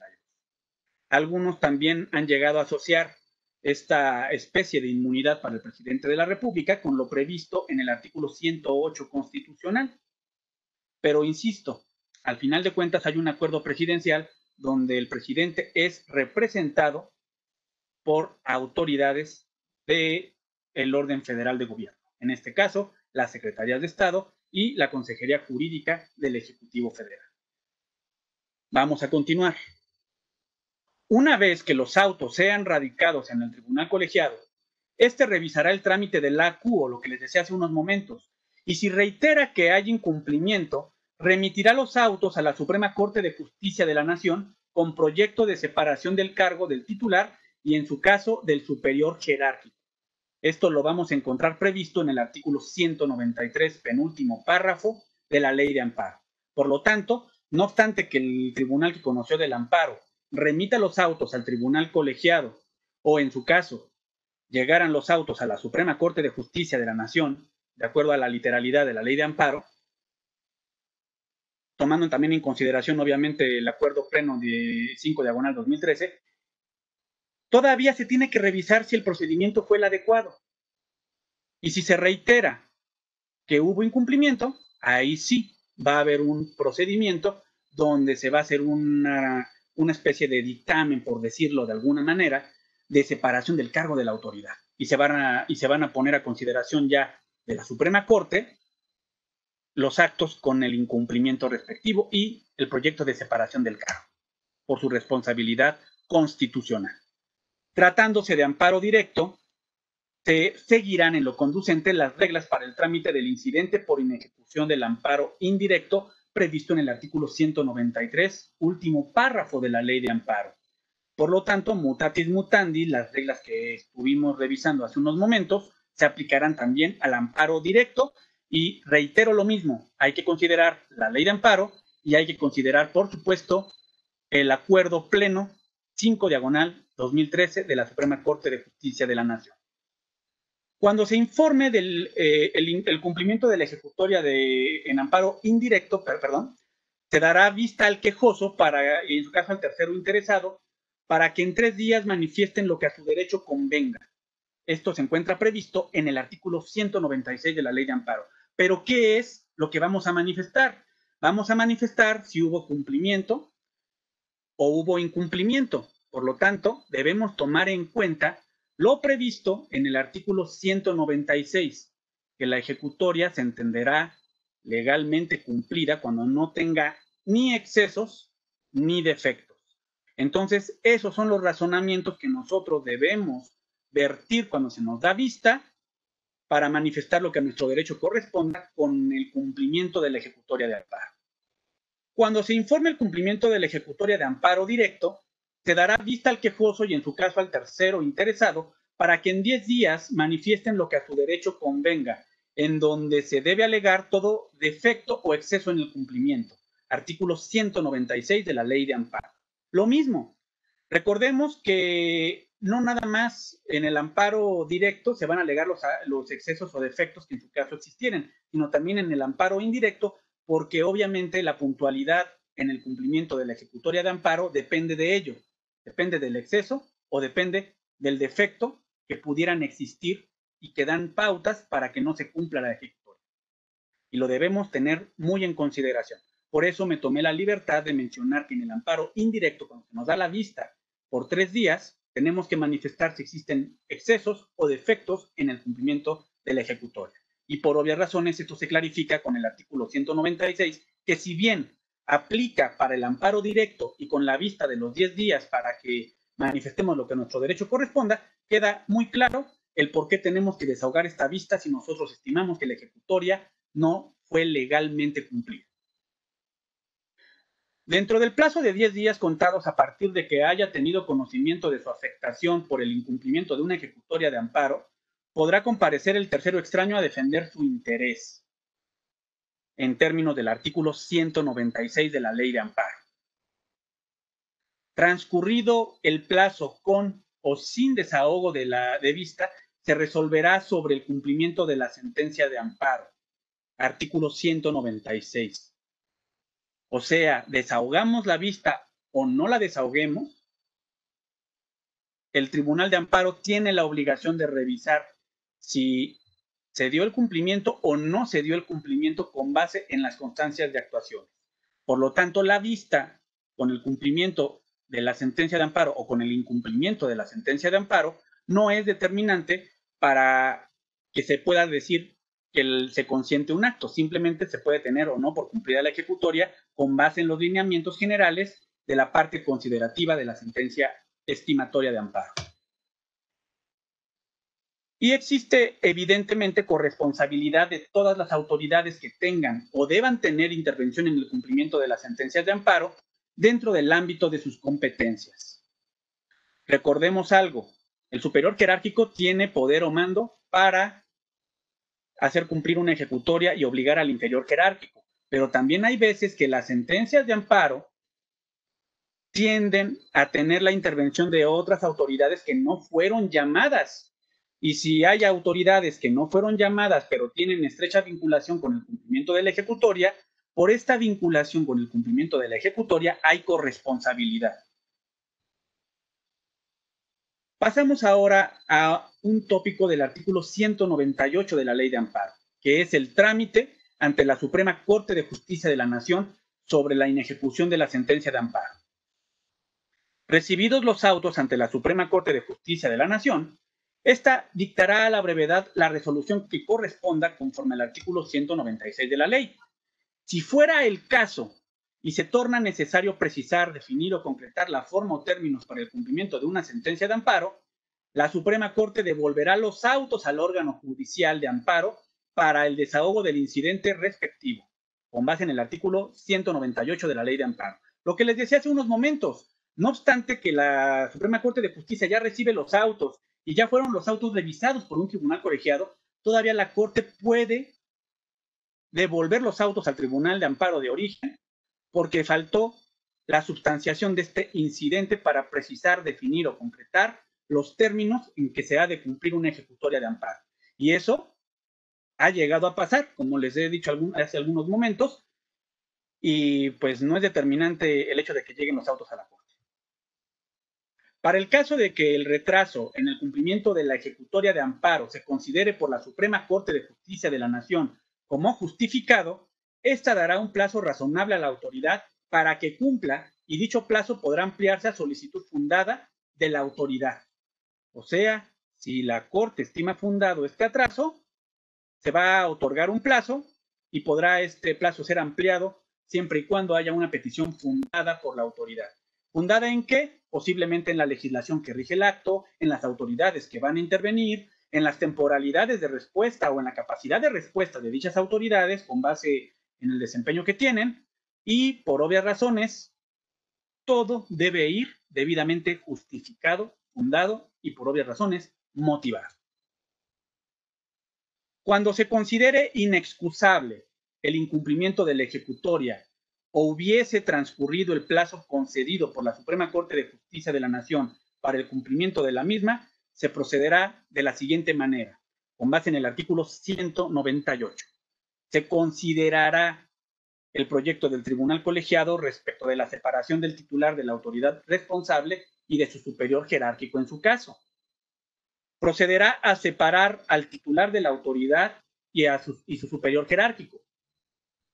Algunos también han llegado a asociar esta especie de inmunidad para el presidente de la República con lo previsto en el artículo 108 constitucional. Pero insisto, al final de cuentas hay un acuerdo presidencial donde el presidente es representado por autoridades del orden federal de gobierno. En este caso, las secretarías de Estado y la Consejería Jurídica del Ejecutivo Federal. Vamos a continuar. Una vez que los autos sean radicados en el tribunal colegiado, este revisará el trámite del AQ, o lo que les decía hace unos momentos, y si reitera que hay incumplimiento, remitirá los autos a la Suprema Corte de Justicia de la Nación con proyecto de separación del cargo del titular y, en su caso, del superior jerárquico. Esto lo vamos a encontrar previsto en el artículo 193, penúltimo párrafo de la Ley de Amparo. Por lo tanto, no obstante que el tribunal que conoció del amparo remita los autos al tribunal colegiado o, en su caso, llegaran los autos a la Suprema Corte de Justicia de la Nación, de acuerdo a la literalidad de la Ley de Amparo, tomando también en consideración, obviamente, el acuerdo pleno de 5/2013, todavía se tiene que revisar si el procedimiento fue el adecuado. Y si se reitera que hubo incumplimiento, ahí sí va a haber un procedimiento donde se va a hacer una especie de dictamen, por decirlo de alguna manera, de separación del cargo de la autoridad. Y se van a poner a consideración ya de la Suprema Corte los actos con el incumplimiento respectivo y el proyecto de separación del cargo por su responsabilidad constitucional. Tratándose de amparo directo, se seguirán en lo conducente las reglas para el trámite del incidente por inejecución del amparo indirecto previsto en el artículo 193, último párrafo de la Ley de Amparo. Por lo tanto, mutatis mutandis, las reglas que estuvimos revisando hace unos momentos, se aplicarán también al amparo directo y reitero lo mismo, hay que considerar la Ley de Amparo y hay que considerar, por supuesto, el acuerdo pleno 5/2013 de la Suprema Corte de Justicia de la Nación. Cuando se informe del el cumplimiento de la ejecutoria en amparo indirecto, se dará vista al quejoso para, en su caso al tercero interesado, para que en 3 días manifiesten lo que a su derecho convenga. Esto se encuentra previsto en el artículo 196 de la Ley de Amparo. Pero, ¿qué es lo que vamos a manifestar? Vamos a manifestar si hubo cumplimiento o hubo incumplimiento. Por lo tanto, debemos tomar en cuenta lo previsto en el artículo 196, que la ejecutoria se entenderá legalmente cumplida cuando no tenga ni excesos ni defectos. Entonces, esos son los razonamientos que nosotros debemos vertir cuando se nos da vista para manifestar lo que a nuestro derecho corresponda con el cumplimiento de la ejecutoria de amparo. Cuando se informe el cumplimiento de la ejecutoria de amparo directo, se dará vista al quejoso y en su caso al tercero interesado para que en 10 días manifiesten lo que a su derecho convenga, en donde se debe alegar todo defecto o exceso en el cumplimiento. Artículo 196 de la Ley de Amparo. Lo mismo, recordemos que no nada más en el amparo directo se van a alegar los excesos o defectos que en su caso existieran, sino también en el amparo indirecto, porque obviamente la puntualidad en el cumplimiento de la ejecutoria de amparo depende de ello, depende del exceso o depende del defecto que pudieran existir y que dan pautas para que no se cumpla la ejecutoria. Y lo debemos tener muy en consideración. Por eso me tomé la libertad de mencionar que en el amparo indirecto, cuando se nos da la vista por 3 días, tenemos que manifestar si existen excesos o defectos en el cumplimiento de la ejecutoria. Y por obvias razones, esto se clarifica con el artículo 196, que si bien aplica para el amparo directo y con la vista de los 10 días para que manifestemos lo que a nuestro derecho corresponda, queda muy claro el por qué tenemos que desahogar esta vista si nosotros estimamos que la ejecutoria no fue legalmente cumplida. Dentro del plazo de 10 días contados a partir de que haya tenido conocimiento de su afectación por el incumplimiento de una ejecutoria de amparo, podrá comparecer el tercero extraño a defender su interés, en términos del artículo 196 de la Ley de Amparo. Transcurrido el plazo con o sin desahogo de vista, se resolverá sobre el cumplimiento de la sentencia de amparo. Artículo 196. O sea, desahogamos la vista o no la desahoguemos, el Tribunal de Amparo tiene la obligación de revisar si se dio el cumplimiento o no se dio el cumplimiento con base en las constancias de actuación. Por lo tanto, la vista con el cumplimiento de la sentencia de amparo o con el incumplimiento de la sentencia de amparo no es determinante para que se pueda decir que se consiente un acto. Simplemente se puede tener o no por cumplida la ejecutoria con base en los lineamientos generales de la parte considerativa de la sentencia estimatoria de amparo. Y existe evidentemente corresponsabilidad de todas las autoridades que tengan o deban tener intervención en el cumplimiento de las sentencias de amparo dentro del ámbito de sus competencias. Recordemos algo, el superior jerárquico tiene poder o mando para hacer cumplir una ejecutoria y obligar al inferior jerárquico, pero también hay veces que las sentencias de amparo tienden a tener la intervención de otras autoridades que no fueron llamadas. Y si hay autoridades que no fueron llamadas, pero tienen estrecha vinculación con el cumplimiento de la ejecutoria, por esta vinculación con el cumplimiento de la ejecutoria hay corresponsabilidad. Pasamos ahora a un tópico del artículo 198 de la Ley de Amparo, que es el trámite ante la Suprema Corte de Justicia de la Nación sobre la inejecución de la sentencia de amparo. Recibidos los autos ante la Suprema Corte de Justicia de la Nación, esta dictará a la brevedad la resolución que corresponda conforme al artículo 196 de la ley. Si fuera el caso y se torna necesario precisar, definir o concretar la forma o términos para el cumplimiento de una sentencia de amparo, la Suprema Corte devolverá los autos al órgano judicial de amparo para el desahogo del incidente respectivo, con base en el artículo 198 de la Ley de Amparo. Lo que les decía hace unos momentos, no obstante que la Suprema Corte de Justicia ya recibe los autos y ya fueron los autos revisados por un tribunal colegiado, todavía la Corte puede devolver los autos al Tribunal de Amparo de origen porque faltó la substanciación de este incidente para precisar, definir o concretar los términos en que se ha de cumplir una ejecutoria de amparo. Y eso ha llegado a pasar, como les he dicho hace algunos momentos, y pues no es determinante el hecho de que lleguen los autos a la Corte. Para el caso de que el retraso en el cumplimiento de la ejecutoria de amparo se considere por la Suprema Corte de Justicia de la Nación como justificado, esta dará un plazo razonable a la autoridad para que cumpla y dicho plazo podrá ampliarse a solicitud fundada de la autoridad. O sea, si la Corte estima fundado este atraso, se va a otorgar un plazo y podrá este plazo ser ampliado siempre y cuando haya una petición fundada por la autoridad. ¿Fundada en qué? Posiblemente en la legislación que rige el acto, en las autoridades que van a intervenir, en las temporalidades de respuesta o en la capacidad de respuesta de dichas autoridades con base en el desempeño que tienen y, por obvias razones, todo debe ir debidamente justificado, fundado y, por obvias razones, motivado. Cuando se considere inexcusable el incumplimiento de la ejecutoria o hubiese transcurrido el plazo concedido por la Suprema Corte de Justicia de la Nación para el cumplimiento de la misma, se procederá de la siguiente manera, con base en el artículo 198. Se considerará el proyecto del tribunal colegiado respecto de la separación del titular de la autoridad responsable y de su superior jerárquico en su caso. Procederá a separar al titular de la autoridad y su superior jerárquico.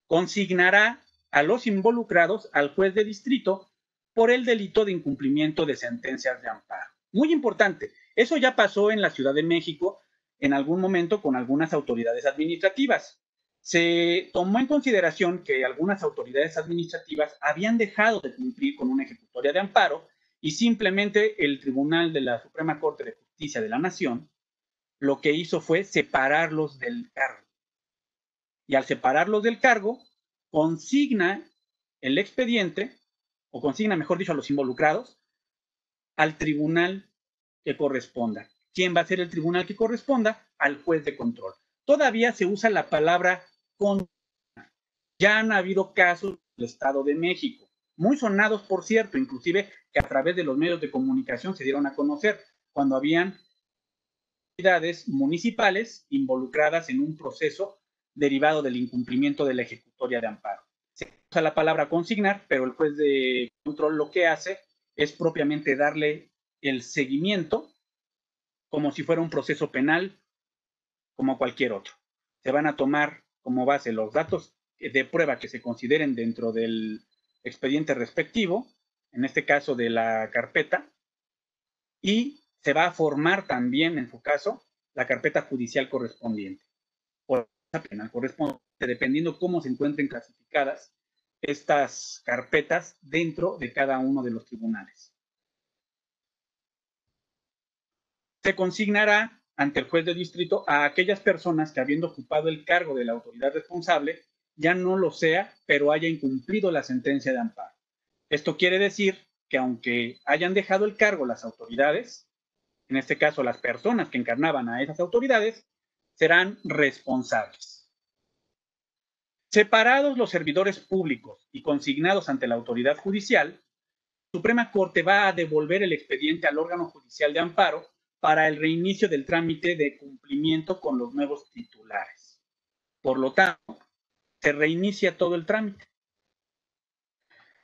Consignará a los involucrados al juez de distrito por el delito de incumplimiento de sentencias de amparo. Muy importante, eso ya pasó en la Ciudad de México en algún momento con algunas autoridades administrativas. Se tomó en consideración que algunas autoridades administrativas habían dejado de cumplir con una ejecutoria de amparo y simplemente el Tribunal de la Suprema Corte de Justicia de la Nación lo que hizo fue separarlos del cargo. Y al separarlos del cargo, consigna el expediente, o consigna, mejor dicho, a los involucrados, al tribunal que corresponda. ¿Quién va a ser el tribunal que corresponda? Al juez de control. Todavía se usa la palabra consigna. Ya han habido casos del Estado de México, muy sonados, por cierto, inclusive que a través de los medios de comunicación se dieron a conocer cuando habían autoridades municipales involucradas en un proceso derivado del incumplimiento de la ejecutoria de amparo. Se usa la palabra consignar, pero el juez de control lo que hace es propiamente darle el seguimiento como si fuera un proceso penal, como cualquier otro. Se van a tomar como base los datos de prueba que se consideren dentro del expediente respectivo, en este caso de la carpeta, y se va a formar también, en su caso, la carpeta judicial correspondiente. O la penal correspondiente, dependiendo cómo se encuentren clasificadas estas carpetas dentro de cada uno de los tribunales. Se consignará ante el juez de distrito a aquellas personas que, habiendo ocupado el cargo de la autoridad responsable, ya no lo sea, pero haya incumplido la sentencia de amparo. Esto quiere decir que aunque hayan dejado el cargo las autoridades, en este caso las personas que encarnaban a esas autoridades, serán responsables. Separados los servidores públicos y consignados ante la autoridad judicial, la Suprema Corte va a devolver el expediente al órgano judicial de amparo para el reinicio del trámite de cumplimiento con los nuevos titulares. Por lo tanto, se reinicia todo el trámite.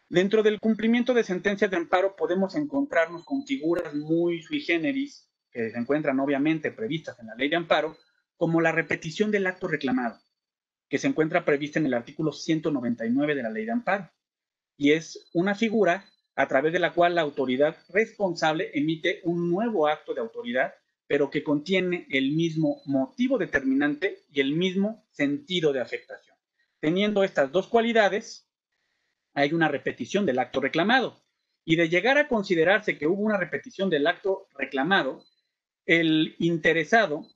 Dentro del cumplimiento de sentencias de amparo podemos encontrarnos con figuras muy sui generis que se encuentran obviamente previstas en la ley de amparo, como la repetición del acto reclamado, que se encuentra prevista en el artículo 199 de la ley de amparo. Y es una figura a través de la cual la autoridad responsable emite un nuevo acto de autoridad, pero que contiene el mismo motivo determinante y el mismo sentido de afectación. Teniendo estas dos cualidades, hay una repetición del acto reclamado. Y de llegar a considerarse que hubo una repetición del acto reclamado, el interesado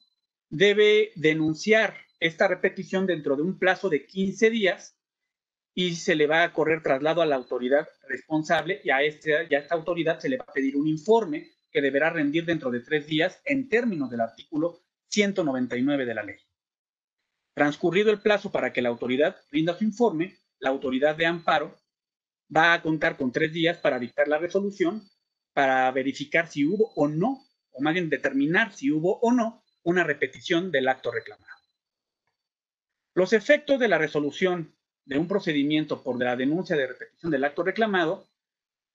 debe denunciar esta repetición dentro de un plazo de 15 días y se le va a correr traslado a la autoridad responsable y a esta autoridad se le va a pedir un informe que deberá rendir dentro de 3 días en términos del artículo 199 de la ley. Transcurrido el plazo para que la autoridad rinda su informe, la autoridad de amparo va a contar con 3 días para dictar la resolución, para verificar si hubo o no, o más bien determinar si hubo o no una repetición del acto reclamado. Los efectos de la resolución de un procedimiento por la denuncia de repetición del acto reclamado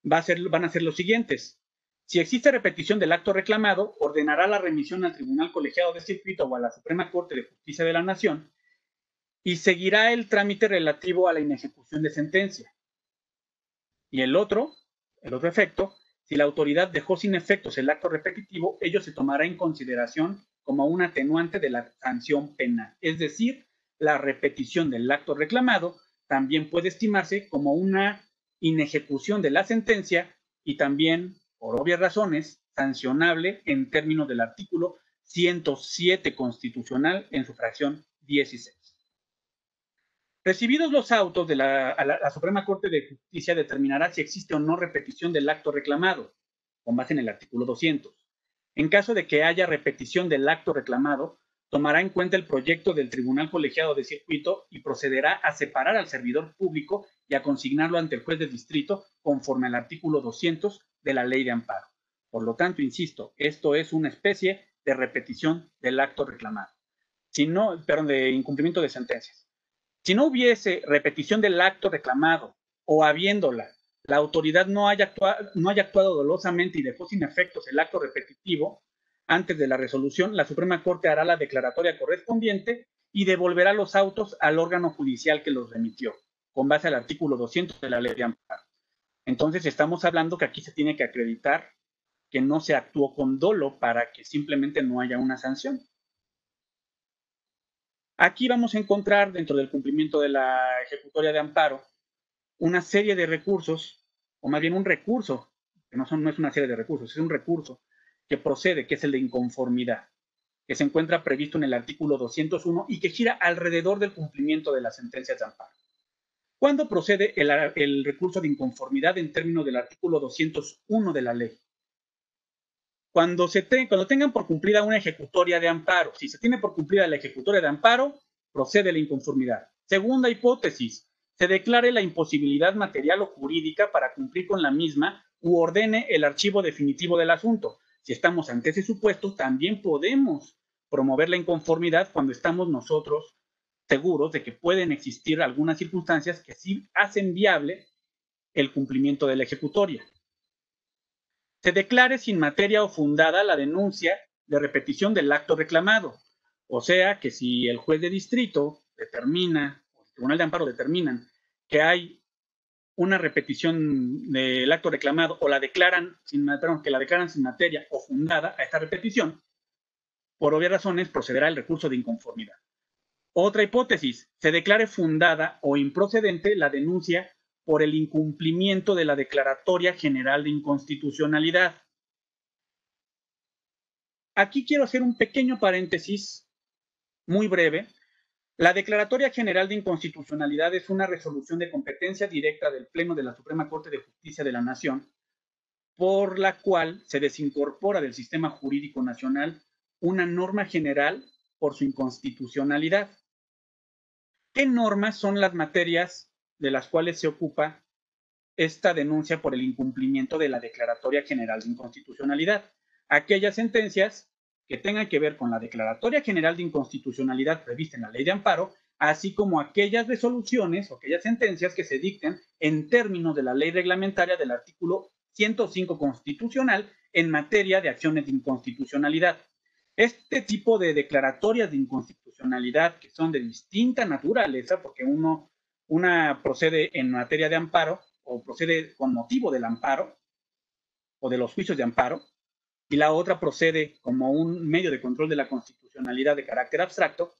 van a ser los siguientes. Si existe repetición del acto reclamado, ordenará la remisión al Tribunal Colegiado de Circuito o a la Suprema Corte de Justicia de la Nación y seguirá el trámite relativo a la inejecución de sentencia. Y el otro efecto, si la autoridad dejó sin efectos el acto repetitivo, ello se tomará en consideración como un atenuante de la sanción penal. Es decir, la repetición del acto reclamado también puede estimarse como una inejecución de la sentencia y también, por obvias razones, sancionable en términos del artículo 107 constitucional en su fracción 16. Recibidos los autos, la Suprema Corte de Justicia determinará si existe o no repetición del acto reclamado, con base en el artículo 200. En caso de que haya repetición del acto reclamado, tomará en cuenta el proyecto del Tribunal Colegiado de Circuito y procederá a separar al servidor público y a consignarlo ante el juez de distrito conforme al artículo 200 de la Ley de Amparo. Por lo tanto, insisto, esto es una especie de repetición del acto reclamado. De incumplimiento de sentencias. Si no hubiese repetición del acto reclamado o habiéndola, la autoridad no haya actuado dolosamente y dejó sin efectos el acto repetitivo antes de la resolución, la Suprema Corte hará la declaratoria correspondiente y devolverá los autos al órgano judicial que los remitió, con base al artículo 200 de la Ley de Amparo. Entonces estamos hablando que aquí se tiene que acreditar que no se actuó con dolo para que simplemente no haya una sanción. Aquí vamos a encontrar dentro del cumplimiento de la ejecutoria de amparo una serie de recursos, o más bien un recurso, que no es una serie de recursos, es un recurso que procede, que es el de inconformidad, que se encuentra previsto en el artículo 201 y que gira alrededor del cumplimiento de las sentencias de amparo. ¿Cuándo procede el recurso de inconformidad en términos del artículo 201 de la ley? Cuando tengan por cumplida una ejecutoria de amparo. Si se tiene por cumplida la ejecutoria de amparo, procede la inconformidad. Segunda hipótesis, se declare la imposibilidad material o jurídica para cumplir con la misma u ordene el archivo definitivo del asunto. Si estamos ante ese supuesto, también podemos promover la inconformidad cuando estamos nosotros seguros de que pueden existir algunas circunstancias que sí hacen viable el cumplimiento de la ejecutoria. Se declare sin materia o fundada la denuncia de repetición del acto reclamado. O sea que si el juez de distrito determina, o el Tribunal de Amparo determinan que hay una repetición del acto reclamado o que la declaran sin materia o fundada a esta repetición, por obvias razones procederá el recurso de inconformidad. Otra hipótesis, se declare fundada o improcedente la denuncia por el incumplimiento de la Declaratoria General de Inconstitucionalidad. Aquí quiero hacer un pequeño paréntesis muy breve. La Declaratoria General de Inconstitucionalidad es una resolución de competencia directa del Pleno de la Suprema Corte de Justicia de la Nación, por la cual se desincorpora del sistema jurídico nacional una norma general por su inconstitucionalidad. ¿Qué normas son las materias de las cuales se ocupa esta denuncia por el incumplimiento de la Declaratoria General de Inconstitucionalidad? Aquellas sentencias que tengan que ver con la Declaratoria General de Inconstitucionalidad prevista en la Ley de Amparo, así como aquellas resoluciones o aquellas sentencias que se dicten en términos de la ley reglamentaria del artículo 105 constitucional en materia de acciones de inconstitucionalidad. Este tipo de declaratorias de inconstitucionalidad, que son de distinta naturaleza, porque una procede en materia de amparo o procede con motivo del amparo o de los juicios de amparo, y la otra procede como un medio de control de la constitucionalidad de carácter abstracto,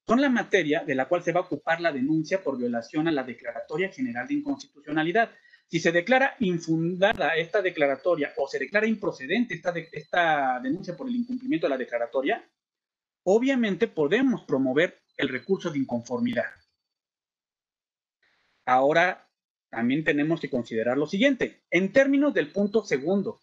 son la materia de la cual se va a ocupar la denuncia por violación a la Declaratoria General de Inconstitucionalidad. Si se declara infundada esta declaratoria o se declara improcedente esta denuncia por el incumplimiento de la declaratoria, obviamente podemos promover el recurso de inconformidad. Ahora también tenemos que considerar lo siguiente. En términos del punto segundo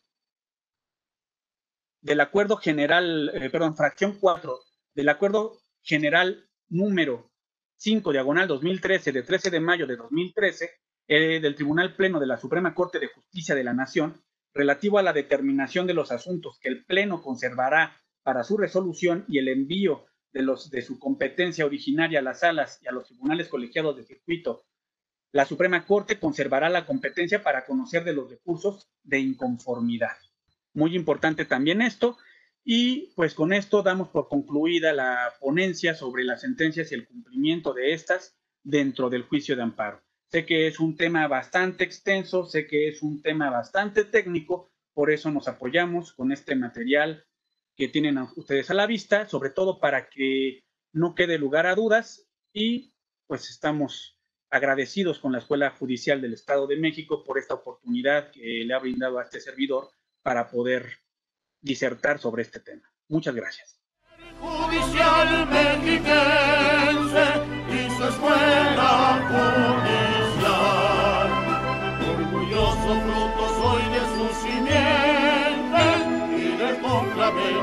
del acuerdo general, fracción 4 del acuerdo general número 5/2013 de 13 de mayo de 2013 del Tribunal Pleno de la Suprema Corte de Justicia de la Nación relativo a la determinación de los asuntos que el Pleno conservará para su resolución y el envío de su competencia originaria a las salas y a los tribunales colegiados de circuito, la Suprema Corte conservará la competencia para conocer de los recursos de inconformidad. Muy importante también esto, y pues con esto damos por concluida la ponencia sobre las sentencias y el cumplimiento de estas dentro del juicio de amparo. Sé que es un tema bastante extenso, sé que es un tema bastante técnico, por eso nos apoyamos con este material que tienen ustedes a la vista, sobre todo para que no quede lugar a dudas, y pues estamos agradecidos con la Escuela Judicial del Estado de México por esta oportunidad que le ha brindado a este servidor para poder disertar sobre este tema. Muchas gracias. Judicial mexiquense y su escuela judicial, orgulloso fruto soy de su simiente y del conclave y